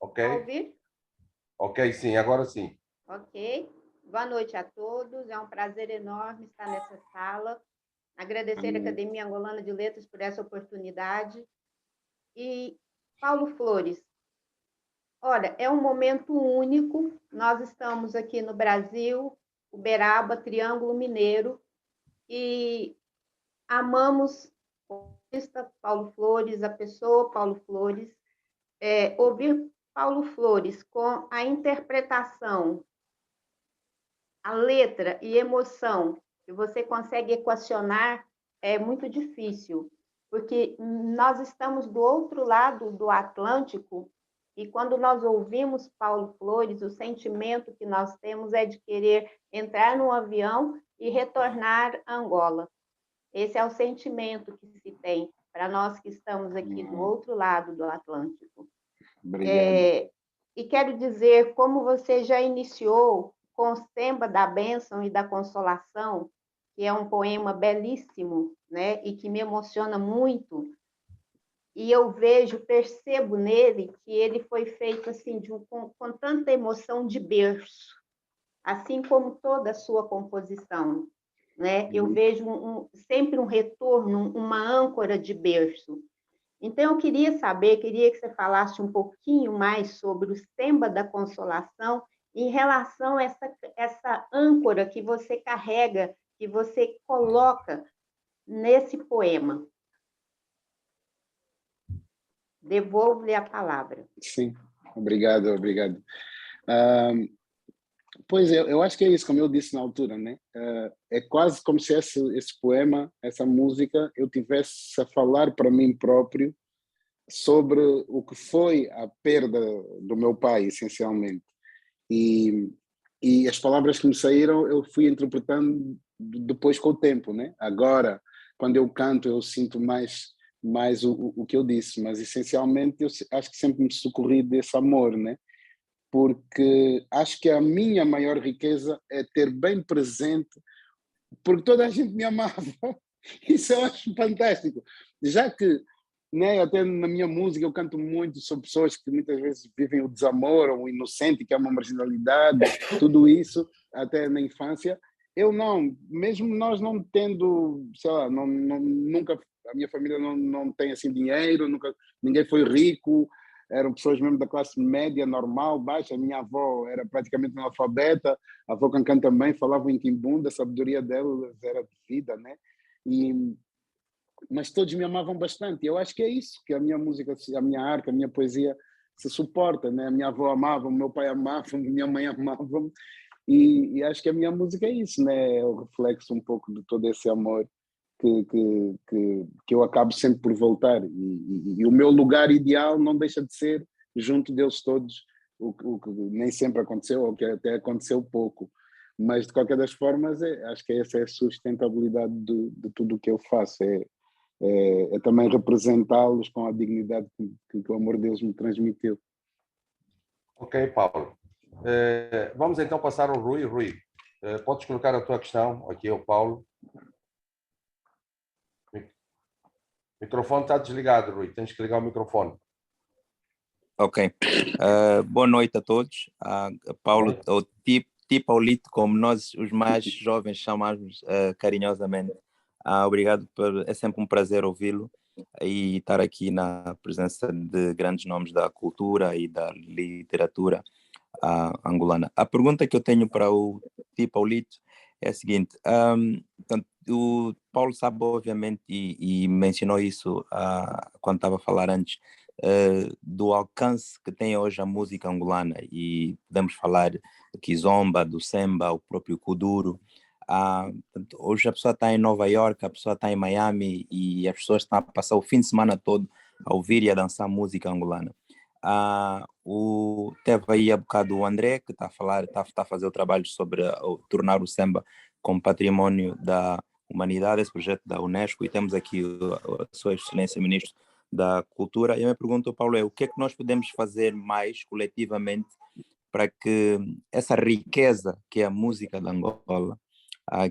Ok? Está a ouvir? Ok, sim, agora sim. Ok. Boa noite a todos. É um prazer enorme estar nessa sala. Agradecer à Academia Angolana de Letras por essa oportunidade. E, Paulo Flores, olha, é um momento único. Nós estamos aqui no Brasil, Uberaba, Triângulo Mineiro, e amamos o artista Paulo Flores, a pessoa Paulo Flores. Ouvir Paulo Flores com a interpretação, a letra e emoção que você consegue equacionar é muito difícil, porque nós estamos do outro lado do Atlântico e quando nós ouvimos Paulo Flores, o sentimento que nós temos é de querer entrar num avião e retornar a Angola. Esse é o sentimento que se tem para nós que estamos aqui do outro lado do Atlântico. E quero dizer, como você já iniciou com o Semba da Bênção e da Consolação, que é um poema belíssimo, né, e que me emociona muito, e eu percebo nele que ele foi feito assim, com tanta emoção de berço, assim como toda a sua composição. Né? Eu vejo sempre um retorno, uma âncora de berço. Então, eu queria que você falasse um pouquinho mais sobre o Semba da Consolação em relação a essa âncora que você carrega, que você coloca nesse poema. Devolvo-lhe a palavra. Sim, obrigado. Pois eu acho que é isso, como eu disse na altura, né? É quase como se esse poema, essa música, eu tivesse a falar para mim próprio sobre o que foi a perda do meu pai, essencialmente. E as palavras que me saíram, eu fui interpretando depois com o tempo, né? Agora, quando eu canto, eu sinto mais o que eu disse, mas essencialmente eu acho que sempre me socorri desse amor, né? Porque acho que a minha maior riqueza é ter bem presente, porque toda a gente me amava. Isso eu acho fantástico. Já que, né, até na minha música eu canto muito sobre pessoas que muitas vezes vivem o desamor, ou o inocente, que é uma marginalidade, tudo isso, até na infância. Eu não, mesmo nós não tendo, sei lá, nunca, a minha família não tem assim dinheiro, nunca, ninguém foi rico, eram pessoas mesmo da classe média, normal, baixa. A minha avó era praticamente analfabeta, a avó Cancan também falava em quimbunda, a sabedoria delas era de vida, né? Mas todos me amavam bastante. Eu acho que é isso, que a minha música, a minha arte, a minha poesia se suporta, né? A minha avó amava, o meu pai amava, minha mãe amava, e acho que a minha música é isso, né? É o reflexo um pouco de todo esse amor que eu acabo sempre por voltar, e o meu lugar ideal não deixa de ser junto deles todos, o que nem sempre aconteceu, ou que até aconteceu pouco, mas de qualquer das formas acho que essa é a sustentabilidade de tudo o que eu faço, é também representá-los com a dignidade que o amor deles me transmitiu. Ok, Paulo. Vamos então passar ao Rui. Rui, podes colocar a tua questão aqui ao Paulo. O microfone está desligado, Rui. Tens que ligar o microfone. Ok. Boa noite a todos. Paulo, ou Paulito, como nós, os mais jovens, chamamos carinhosamente. Obrigado, é sempre um prazer ouvi-lo e estar aqui na presença de grandes nomes da cultura e da literatura angolana. A pergunta que eu tenho para o Paulito é a seguinte. O Paulo sabe, obviamente, e mencionou isso quando estava a falar antes, do alcance que tem hoje a música angolana, e podemos falar do kizomba, do semba, o próprio kuduro. Hoje a pessoa está em Nova York, a pessoa está em Miami e as pessoas estão a passar o fim de semana todo a ouvir e a dançar música angolana. Teve aí há bocado o André, que está a falar, está a fazer o trabalho sobre tornar o semba como património da humanidade, esse projeto da Unesco, e temos aqui a Sua Excelência Ministro da Cultura. E eu me pergunto, Paulo, o que é que nós podemos fazer mais coletivamente para que essa riqueza que é a música de Angola,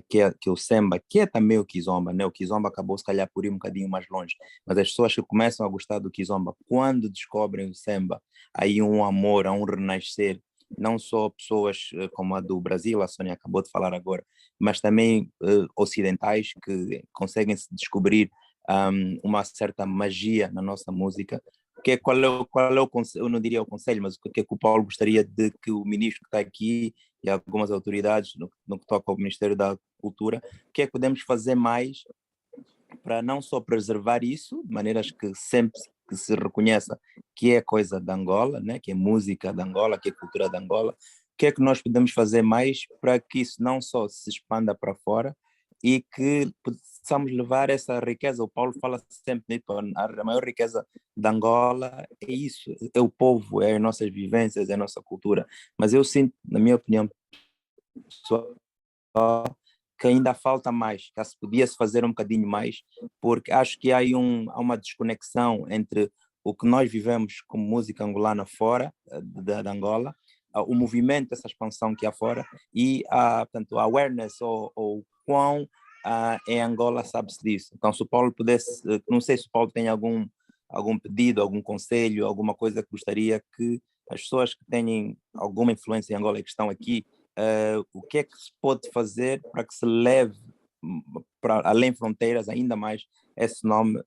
que é o semba, que é também o kizomba, né? O kizomba acabou se calhar por ir um bocadinho mais longe, mas as pessoas que começam a gostar do kizomba, quando descobrem o semba, aí um amor, há um renascer, não só pessoas como a do Brasil, a Sônia acabou de falar agora, mas também ocidentais que conseguem se descobrir uma certa magia na nossa música. Qual é o conselho, eu não diria o conselho, mas o que é que o Paulo gostaria de que o ministro que está aqui e algumas autoridades no que toca ao Ministério da Cultura, o que é que podemos fazer mais para não só preservar isso, de maneiras que sempre que se reconheça que é coisa de Angola, né? Que é música de Angola, que é cultura de Angola, o que é que nós podemos fazer mais para que isso não só se expanda para fora e que possamos levar essa riqueza? O Paulo fala sempre, a maior riqueza de Angola é isso, é o povo, é as nossas vivências, é a nossa cultura, mas eu sinto, na minha opinião, que ainda falta mais, que se podia-se fazer um bocadinho mais, porque acho que há uma desconexão entre o que nós vivemos como música angolana fora de Angola, o movimento, essa expansão que há fora, e portanto, a awareness, ou quão em Angola sabe-se disso. Então, se o Paulo pudesse, não sei se o Paulo tem algum pedido, algum conselho, alguma coisa que gostaria que as pessoas que têm alguma influência em Angola e que estão aqui, o que é que se pode fazer para que se leve para além fronteiras ainda mais esse nome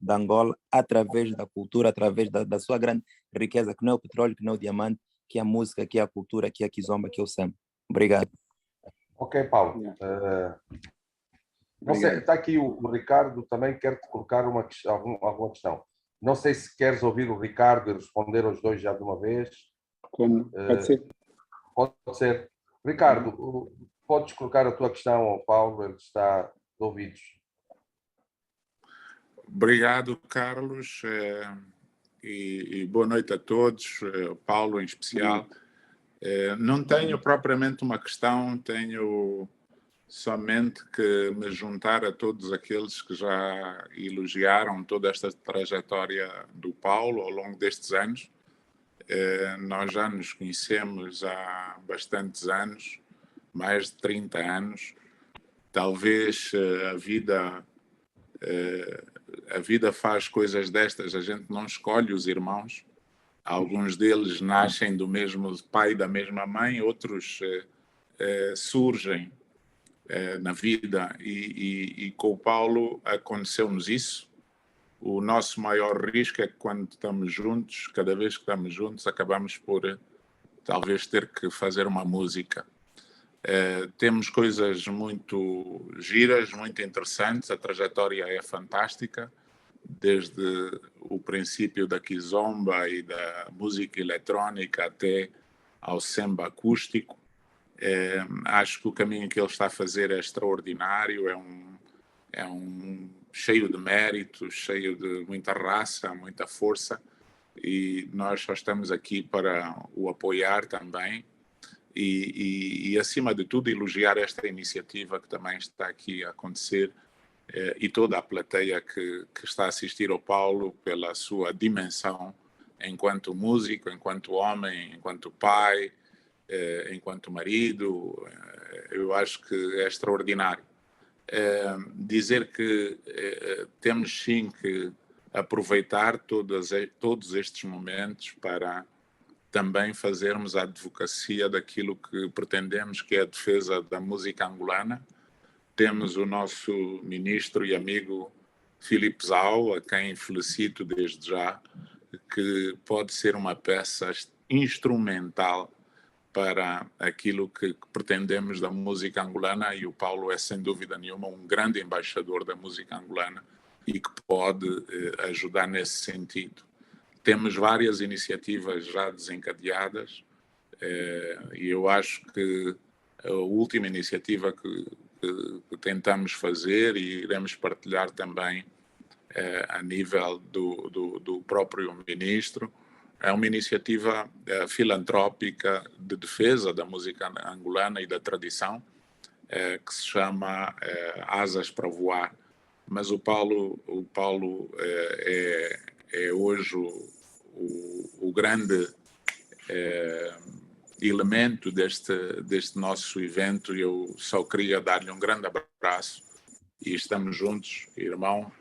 da Angola, através da cultura, através da sua grande riqueza, que não é o petróleo, que não é o diamante, que é a música, que é a cultura, que é a kizomba, que é o semba. Obrigado. Ok, Paulo. Não sei, está aqui o Ricardo, também quer te colocar alguma questão. Não sei se queres ouvir o Ricardo e responder aos dois já de uma vez. Como? Pode ser. Pode ser. Ricardo, podes colocar a tua questão ao Paulo, ele está de ouvidos. Obrigado, Carlos, e boa noite a todos, Paulo em especial. Não tenho propriamente uma questão, tenho somente que me juntar a todos aqueles que já elogiaram toda esta trajetória do Paulo ao longo destes anos. Nós já nos conhecemos há bastantes anos, mais de 30 anos. Talvez a vida faz coisas destas, a gente não escolhe os irmãos. Alguns deles nascem do mesmo pai e da mesma mãe, outros surgem na vida, e com o Paulo aconteceu-nos isso. O nosso maior risco é que quando estamos juntos, cada vez que estamos juntos, acabamos por talvez ter que fazer uma música. Temos coisas muito giras, muito interessantes, a trajetória é fantástica, desde o princípio da kizomba e da música eletrónica até ao semba acústico. Acho que o caminho que ele está a fazer é extraordinário, é um cheio de méritos, cheio de muita raça, muita força, e nós só estamos aqui para o apoiar também e acima de tudo, elogiar esta iniciativa que também está aqui a acontecer, e toda a plateia que está a assistir ao Paulo pela sua dimensão enquanto músico, enquanto homem, enquanto pai, enquanto marido. Eu acho que é extraordinário. Dizer que temos sim que aproveitar todos estes momentos para também fazermos a advocacia daquilo que pretendemos, que é a defesa da música angolana. Temos o nosso ministro e amigo Filipe Zau, a quem felicito desde já, que pode ser uma peça instrumental para aquilo que pretendemos da música angolana, e o Paulo é, sem dúvida nenhuma, um grande embaixador da música angolana e que pode ajudar nesse sentido. temos várias iniciativas já desencadeadas, e eu acho que a última iniciativa que tentamos fazer e iremos partilhar também a nível do próprio ministro, é uma iniciativa filantrópica de defesa da música angolana e da tradição, que se chama Asas para Voar. Mas o Paulo é hoje o grande elemento deste nosso evento. Eu só queria dar-lhe um grande abraço e estamos juntos, irmão,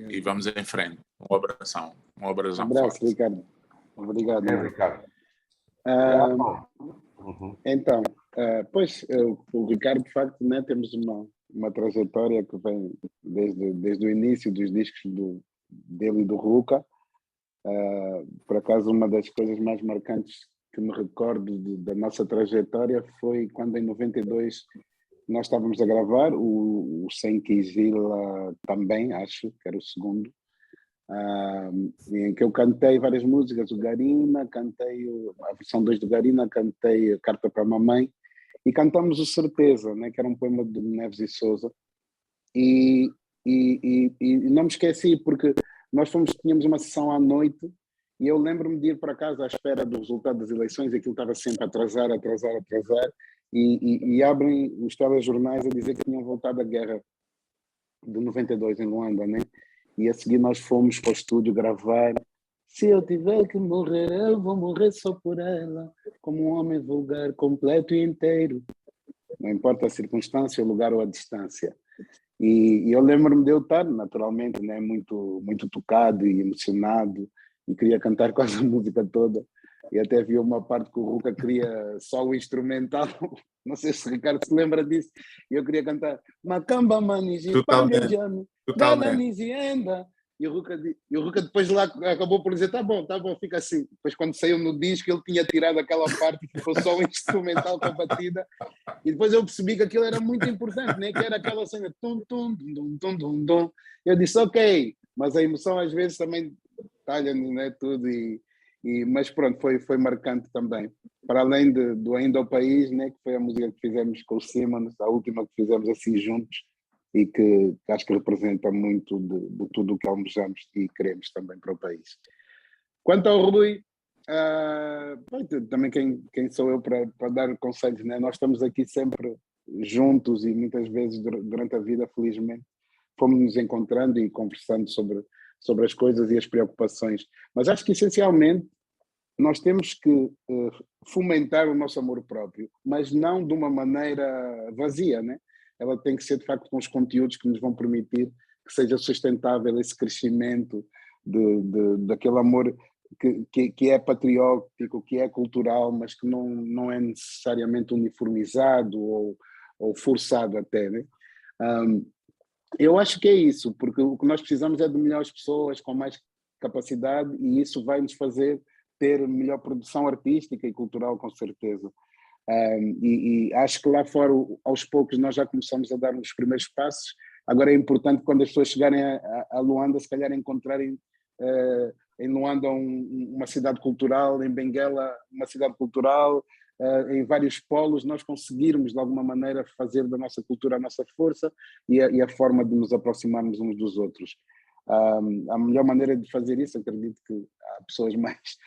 e vamos em frente. Um abração Abraço, Ricardo. Obrigado. Ricardo. Então, pois, o Ricardo, de facto, né, temos uma trajetória que vem desde o início dos discos dele e do Ruka. Por acaso, uma das coisas mais marcantes que me recordo da nossa trajetória foi quando, em 92, nós estávamos a gravar o Sem Kizila também, acho que era o segundo, em que eu cantei várias músicas, o Garina, cantei a versão 2 do Garina, cantei Carta para a Mamãe, e cantamos o Certeza, né, que era um poema de Neves e Souza, e não me esqueci, porque nós tínhamos uma sessão à noite, e eu lembro-me de ir para casa à espera do resultado das eleições, e aquilo estava sempre a atrasar, e abrem os telejornais a dizer que tinham voltado à guerra de 92 em Luanda, né? E a seguir nós fomos para o estúdio gravar. Se eu tiver que morrer, eu vou morrer só por ela, como um homem vulgar, completo e inteiro. Não importa a circunstância, o lugar ou a distância. E eu lembro-me de eu estar, naturalmente, né, muito, muito tocado e emocionado, e queria cantar quase a música toda. E até havia uma parte que o Ruka queria só o instrumental. Não sei se o Ricardo se lembra disso. E eu queria cantar Macamba Maniji, Totalmente. Galanizienda. E o Ruka depois lá acabou por dizer tá bom, fica assim. Depois quando saiu no disco ele tinha tirado aquela parte que ficou só o instrumental com a batida. E depois eu percebi que aquilo era muito importante, né? Que era aquela cena tum, tum, tum, tum, tum, tum. Eu disse ok, mas a emoção às vezes também talha-nos, né? Tudo mas pronto, foi marcante também. Para além do Ainda ao País, né, que foi a música que fizemos com o Simmons, a última que fizemos assim juntos, e que acho que representa muito de tudo o que almejamos e queremos também para o país. Quanto ao Rui, também quem sou eu para dar conselhos, né? Nós estamos aqui sempre juntos e muitas vezes durante a vida, felizmente, fomos nos encontrando e conversando sobre as coisas e as preocupações. Mas acho que, essencialmente, nós temos que fomentar o nosso amor próprio, mas não de uma maneira vazia, né? Ela tem que ser, de facto, com os conteúdos que nos vão permitir que seja sustentável esse crescimento daquele amor que é patriótico, que é cultural, mas que não é necessariamente uniformizado ou forçado até, né? Eu acho que é isso, porque o que nós precisamos é de melhores pessoas com mais capacidade, e isso vai nos fazer ter melhor produção artística e cultural, com certeza. E acho que lá fora, aos poucos, nós já começamos a dar os primeiros passos. Agora é importante, quando as pessoas chegarem a Luanda, se calhar encontrarem em Luanda uma cidade cultural, em Benguela uma cidade cultural, em vários polos, nós conseguirmos de alguma maneira fazer da nossa cultura a nossa força e a forma de nos aproximarmos uns dos outros. A melhor maneira de fazer isso, acredito que há pessoas mais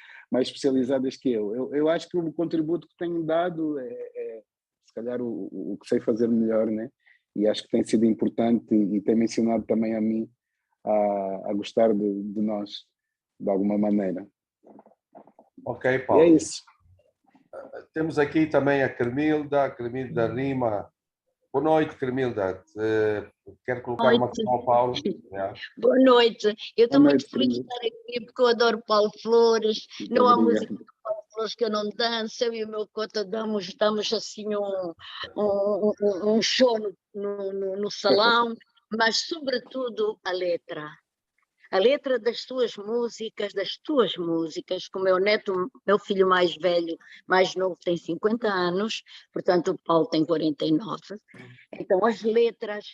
especializadas que eu. Eu acho que o contributo que tenho dado é se calhar o que sei fazer melhor, né? E acho que tem sido importante e tem me ensinado também a mim a gostar de nós de alguma maneira. Ok, Paulo. E é isso. Temos aqui também a Cremilda Lima. Boa noite, Cremilda. Quer colocar uma questão ao Paulo? Boa noite. Eu estou muito feliz de Cremilda. estar aqui porque eu adoro Paulo Flores. Muito Não há obrigado. música de Paulo Flores que eu não danço. Eu e o meu cota damos assim um show no salão, mas sobretudo a letra. A letra das tuas músicas, como meu filho mais velho, mais novo, tem 50 anos, portanto o Paulo tem 49. Então as letras,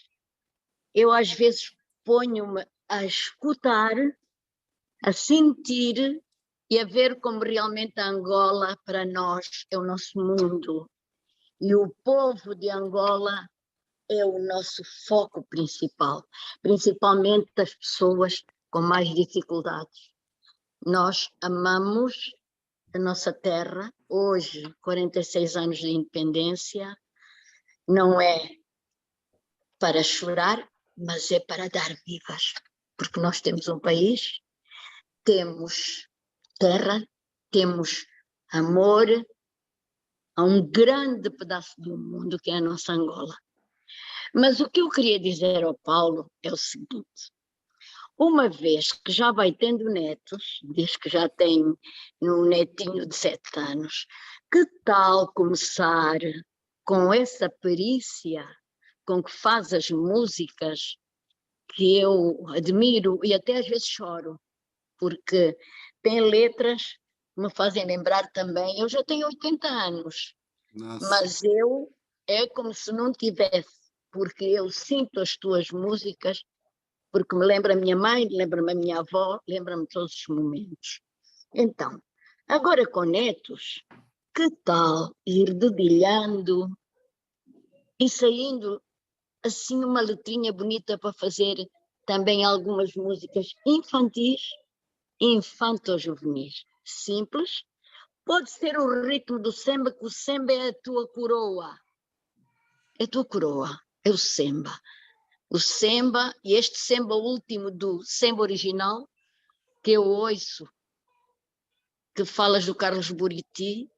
eu às vezes ponho-me a escutar a sentir e a ver como realmente a Angola, para nós, é o nosso mundo. E o povo de Angola é o nosso foco principal, principalmente as pessoas com mais dificuldades. Nós amamos a nossa terra, hoje, 46 anos de independência, não é para chorar, mas é para dar vivas, porque nós temos um país, temos terra, temos amor a um grande pedaço do mundo que é a nossa Angola. Mas o que eu queria dizer ao Paulo é o seguinte: uma vez que já vai tendo netos, diz que já tem um netinho de 7 anos, que tal começar com essa perícia com que faz as músicas, que eu admiro e até às vezes choro, porque tem letras que me fazem lembrar também. Eu já tenho 80 anos, mas eu é como se não tivesse, porque eu sinto as tuas músicas, porque me lembra a minha mãe, lembra-me a minha avó, lembra-me todos os momentos. Então, agora com netos, que tal ir dedilhando e saindo assim uma letrinha bonita para fazer também algumas músicas infantis, infanto-juvenis, simples. Pode ser o ritmo do samba, que o samba é a tua coroa. É a tua coroa, é o samba. O samba, e este samba último do samba original, que eu ouço, que falas do Carlos Buriti,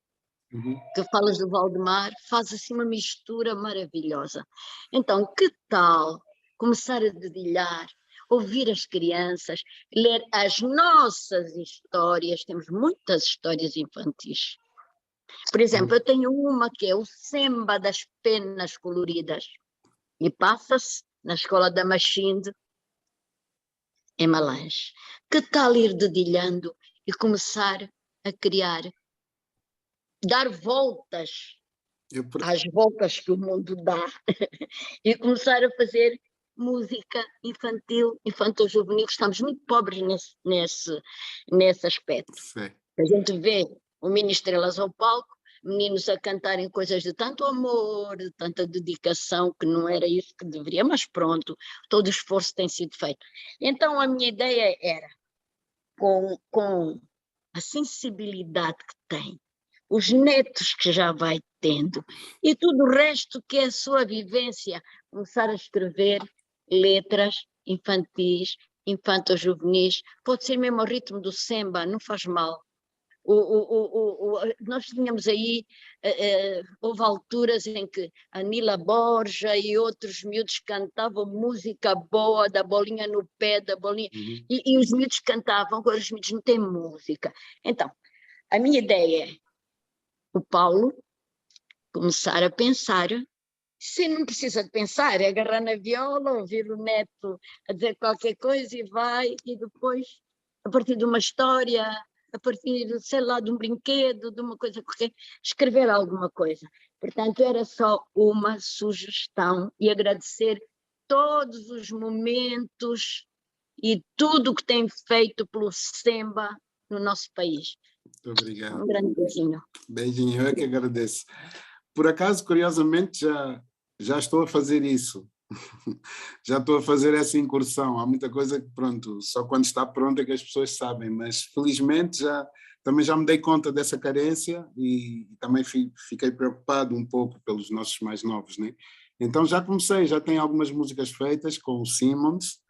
que falas do Valdemar, faz assim uma mistura maravilhosa. Então, que tal começar a dedilhar, ouvir as crianças, ler as nossas histórias? Temos muitas histórias infantis. Por exemplo, eu tenho uma que é o Samba das Penas Coloridas, e passa-se na escola da Machinde, em Malange. Que tal ir dedilhando e começar a criar, dar voltas às voltas que o mundo dá e começar a fazer música infantil, infanto-juvenil? Estamos muito pobres nesse aspecto. Sim. A gente vê o Mini Estrelas ao palco, meninos a cantarem coisas de tanto amor, de tanta dedicação, que não era isso que deveria, mas pronto, todo o esforço tem sido feito. Então a minha ideia era, com a sensibilidade que tem, os netos que já vai tendo e tudo o resto que é a sua vivência, começar a escrever letras infantis, infanto-juvenis, pode ser mesmo ao ritmo do samba, não faz mal. Nós tínhamos aí, houve alturas em que a Nila Borja e outros miúdos cantavam música boa, da bolinha no pé, da bolinha, e os miúdos cantavam, agora os miúdos não têm música. Então, a minha ideia é o Paulo começar a pensar, se não precisa de pensar, é agarrar na viola, ouvir o neto a dizer qualquer coisa e vai, e depois, a partir de uma história, a partir, sei lá, de um brinquedo, de uma coisa qualquer, escrever alguma coisa. Portanto, era só uma sugestão e agradecer todos os momentos e tudo o que tem feito pelo Semba no nosso país. Muito obrigado. Um grande beijinho. Beijinho, eu que agradeço. Por acaso, curiosamente, já estou a fazer isso. Já estou a fazer essa incursão. Há muita coisa que, pronto, só quando está pronta é que as pessoas sabem, mas felizmente também já me dei conta dessa carência e também fiquei preocupado um pouco pelos nossos mais novos, né? Então já comecei, já tenho algumas músicas feitas com o Simmons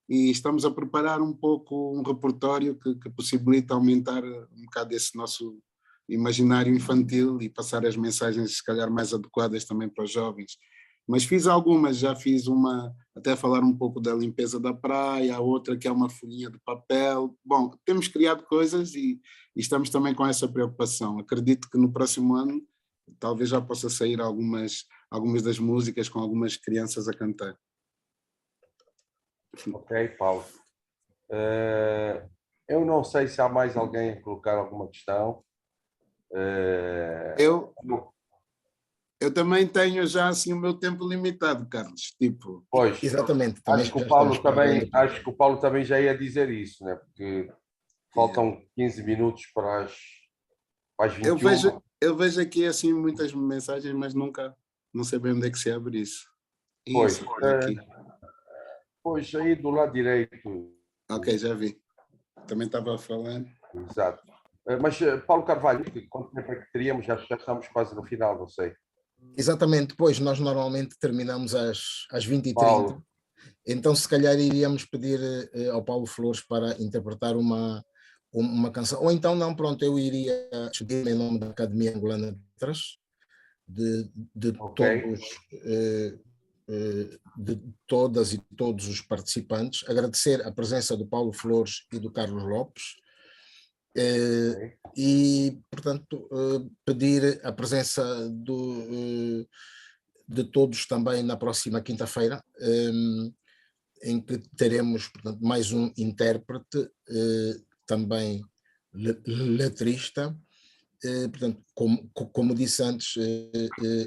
e estamos a preparar um pouco um repertório que possibilita aumentar um bocado esse nosso imaginário infantil e passar as mensagens, se calhar, mais adequadas também para os jovens. Mas fiz algumas, já fiz uma, até falar um pouco da limpeza da praia, a outra que é uma folhinha de papel. Bom, temos criado coisas e estamos também com essa preocupação. Acredito que no próximo ano talvez já possa sair algumas das músicas com algumas crianças a cantar. Ok, Paulo. Eu não sei se há mais alguém a colocar alguma questão. Eu também tenho já assim o meu tempo limitado, Carlos. Tipo, pois, exatamente. Acho que o Paulo também já ia dizer isso, né? Porque Faltam 15 minutos para as 21. Eu vejo aqui assim muitas mensagens, mas nunca, não sei bem onde é que se abre isso. Pois, Isso, por aqui. Pois, aí do lado direito. Ok, já vi. Também estava a falar. Exato. Mas, Paulo Carvalho, quanto tempo é que teríamos? Já estamos quase no final, não sei. Exatamente, pois nós normalmente terminamos às 20h30. Paulo. Então, se calhar, iríamos pedir ao Paulo Flores para interpretar uma canção. Ou então, não, pronto, eu iria pedir em nome da Academia Angolana de Letras, de todos, de todas e todos os participantes, agradecer a presença do Paulo Flores e do Carlos Lopes, e, portanto, pedir a presença de todos também na próxima quinta-feira, em que teremos, portanto, mais um intérprete, também letrista. Portanto, como disse antes,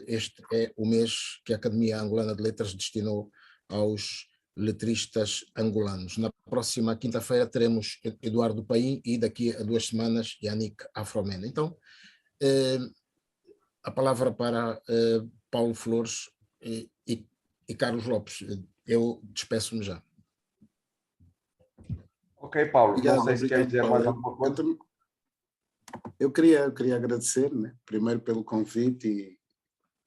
este é o mês que a Academia Angolana de Letras destinou aos letristas angolanos. Na próxima quinta-feira teremos Eduardo Paim e daqui a 2 semanas Yannick Afromena. Então, a palavra para Paulo Flores e Carlos Lopes. Eu despeço-me já. Ok, Paulo. Obrigado, não sei se quer dizer Paulo. mais alguma coisa. Eu queria agradecer, né? Primeiro pelo convite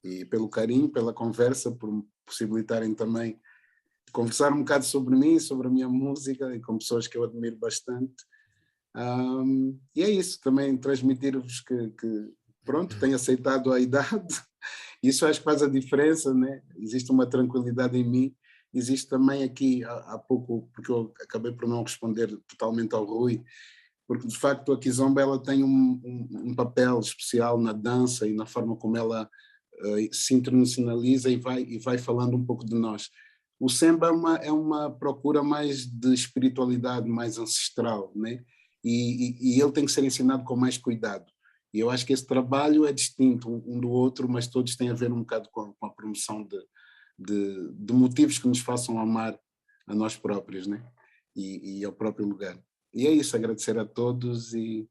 e pelo carinho, pela conversa, por me possibilitarem também conversar um bocado sobre mim, sobre a minha música e com pessoas que eu admiro bastante. E é isso, também transmitir-vos que pronto, tenho aceitado a idade. Isso acho que faz a diferença, né? Existe uma tranquilidade em mim. Existe também aqui, há pouco, porque eu acabei por não responder totalmente ao Rui, porque de facto a Kizomba ela tem um papel especial na dança e na forma como ela se internacionaliza e vai falando um pouco de nós. O Semba é uma procura mais de espiritualidade, mais ancestral, né? E ele tem que ser ensinado com mais cuidado. E eu acho que esse trabalho é distinto um do outro, mas todos têm a ver um bocado com a promoção de motivos que nos façam amar a nós próprios, né? E ao próprio lugar. E é isso, agradecer a todos e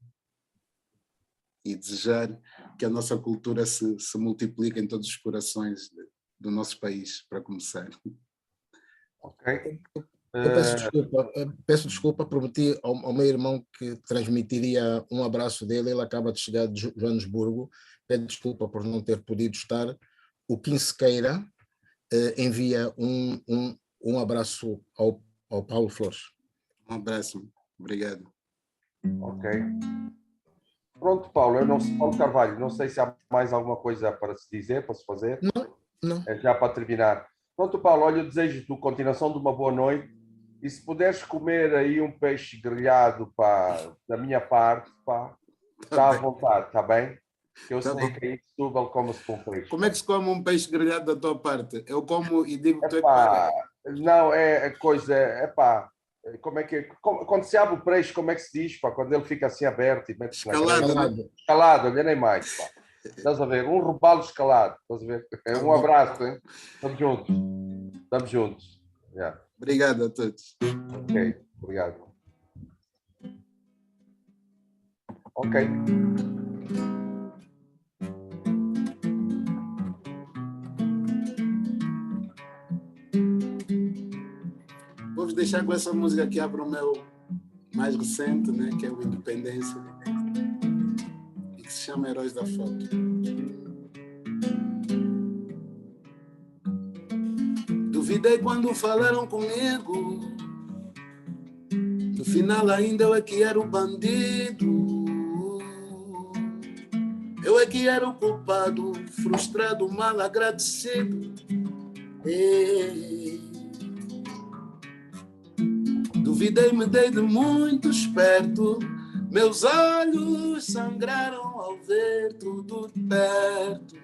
desejar que a nossa cultura se multiplique em todos os corações do nosso país, para começar. Ok. Eu peço desculpa, prometi ao meu irmão que transmitiria um abraço dele, ele acaba de chegar de Joanesburgo, peço desculpa por não ter podido estar. O Kim Sequeira envia um abraço ao Paulo Flores. Um abraço, obrigado. Ok. Pronto, Paulo, Paulo Carvalho, não sei se há mais alguma coisa para se dizer, para se fazer. Não. É já para terminar. Pronto, Paulo, olha, eu desejo-te continuação de uma boa noite. E se puderes comer aí um peixe grelhado, pá, da minha parte, pá, está à vontade, está bem? Que eu sei que aí em Setúbal come-se com peixe. Como é que se come um peixe grelhado da tua parte? Eu como e digo que tu é pá, não, é coisa, como é que quando se abre o peixe, como é que se diz, pá, quando ele fica assim aberto e mete escalado, olha nem mais, pá. Estás a ver? Um robalo escalado, estás a ver? Um abraço, hein? Estamos juntos. Yeah. Obrigado a todos. Ok, obrigado. Ok. Vou-vos deixar com essa música que abre o meu mais recente, né, que é o Independência, e que se chama Heróis da Foto. Duvidei quando falaram comigo, no final ainda eu é que era o bandido, eu é que era o culpado, frustrado, mal agradecido. Duvidei, me dei de muito esperto, meus olhos sangraram ao ver tudo de perto.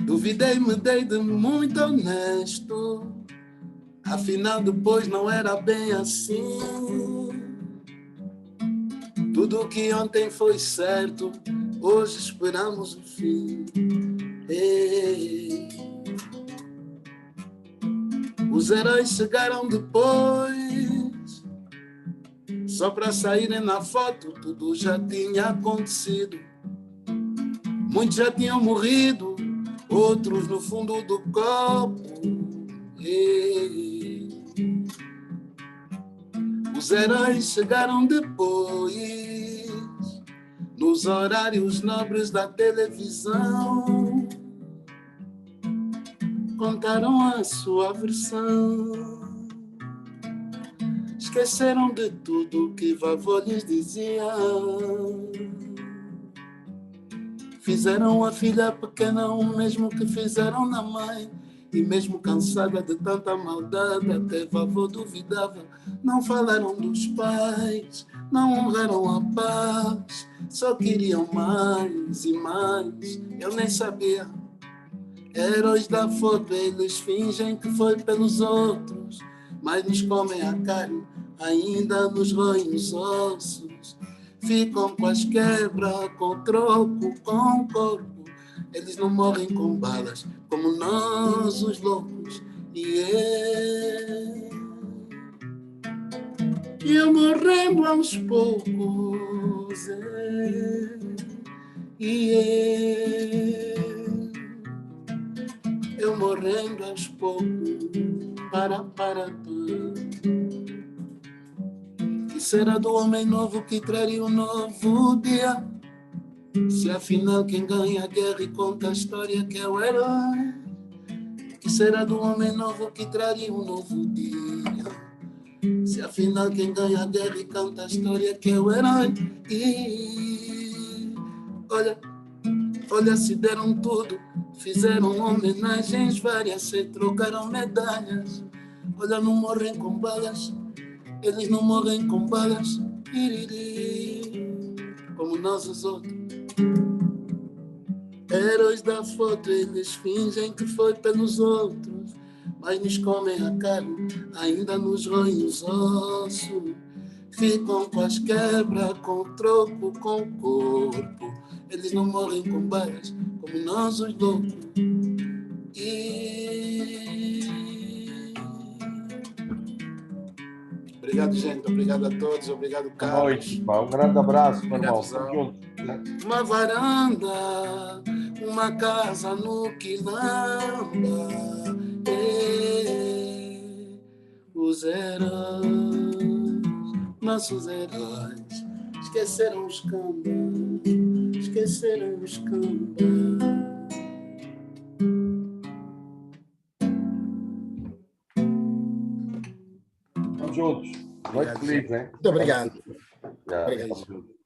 Duvidei, me dei de muito honesto, afinal depois não era bem assim. Tudo que ontem foi certo, hoje esperamos o fim. Os heróis chegaram depois, Só para saírem na foto, tudo já tinha acontecido. Muitos já tinham morrido, outros no fundo do copo. Os heróis chegaram depois, nos horários nobres da televisão. Contaram a sua versão. Esqueceram de tudo que vovô lhes dizia. Fizeram a filha pequena o mesmo que fizeram na mãe. E mesmo cansada de tanta maldade, até vovô duvidava. Não falaram dos pais, não honraram a paz. Só queriam mais e mais, eu nem sabia. Heróis da foto, eles fingem que foi pelos outros, mas nos comem a carne, ainda nos roem os ossos. Ficam com as quebras, com troco, com o corpo. Eles não morrem com balas, como nós os loucos. E eu morrendo aos poucos. Eu morrendo aos poucos, para tudo. Que será do homem novo que traria um novo dia? Se afinal quem ganha a guerra e conta a história que é o herói. Que será do homem novo que traria um novo dia? Se afinal quem ganha a guerra e canta a história que é o herói. E olha, se deram tudo, fizeram homenagens várias, se trocaram medalhas. Olha, não morrem com balas, eles não morrem com balas, como nós os outros. Heróis da foto, eles fingem que foi pelos outros, mas nos comem a carne, ainda nos roem os ossos. Ficam com as quebras, com o troco, com o corpo. Eles não morrem com balas, como nós os loucos. Obrigado, gente. Obrigado a todos. Obrigado, Carlos. Um grande abraço, meu irmão. Uma varanda, uma casa no Quilamba. Os heróis, nossos heróis, esqueceram os cambas, esqueceram os cambas. Juntos. Noite feliz, hein? Muito obrigado. Obrigado.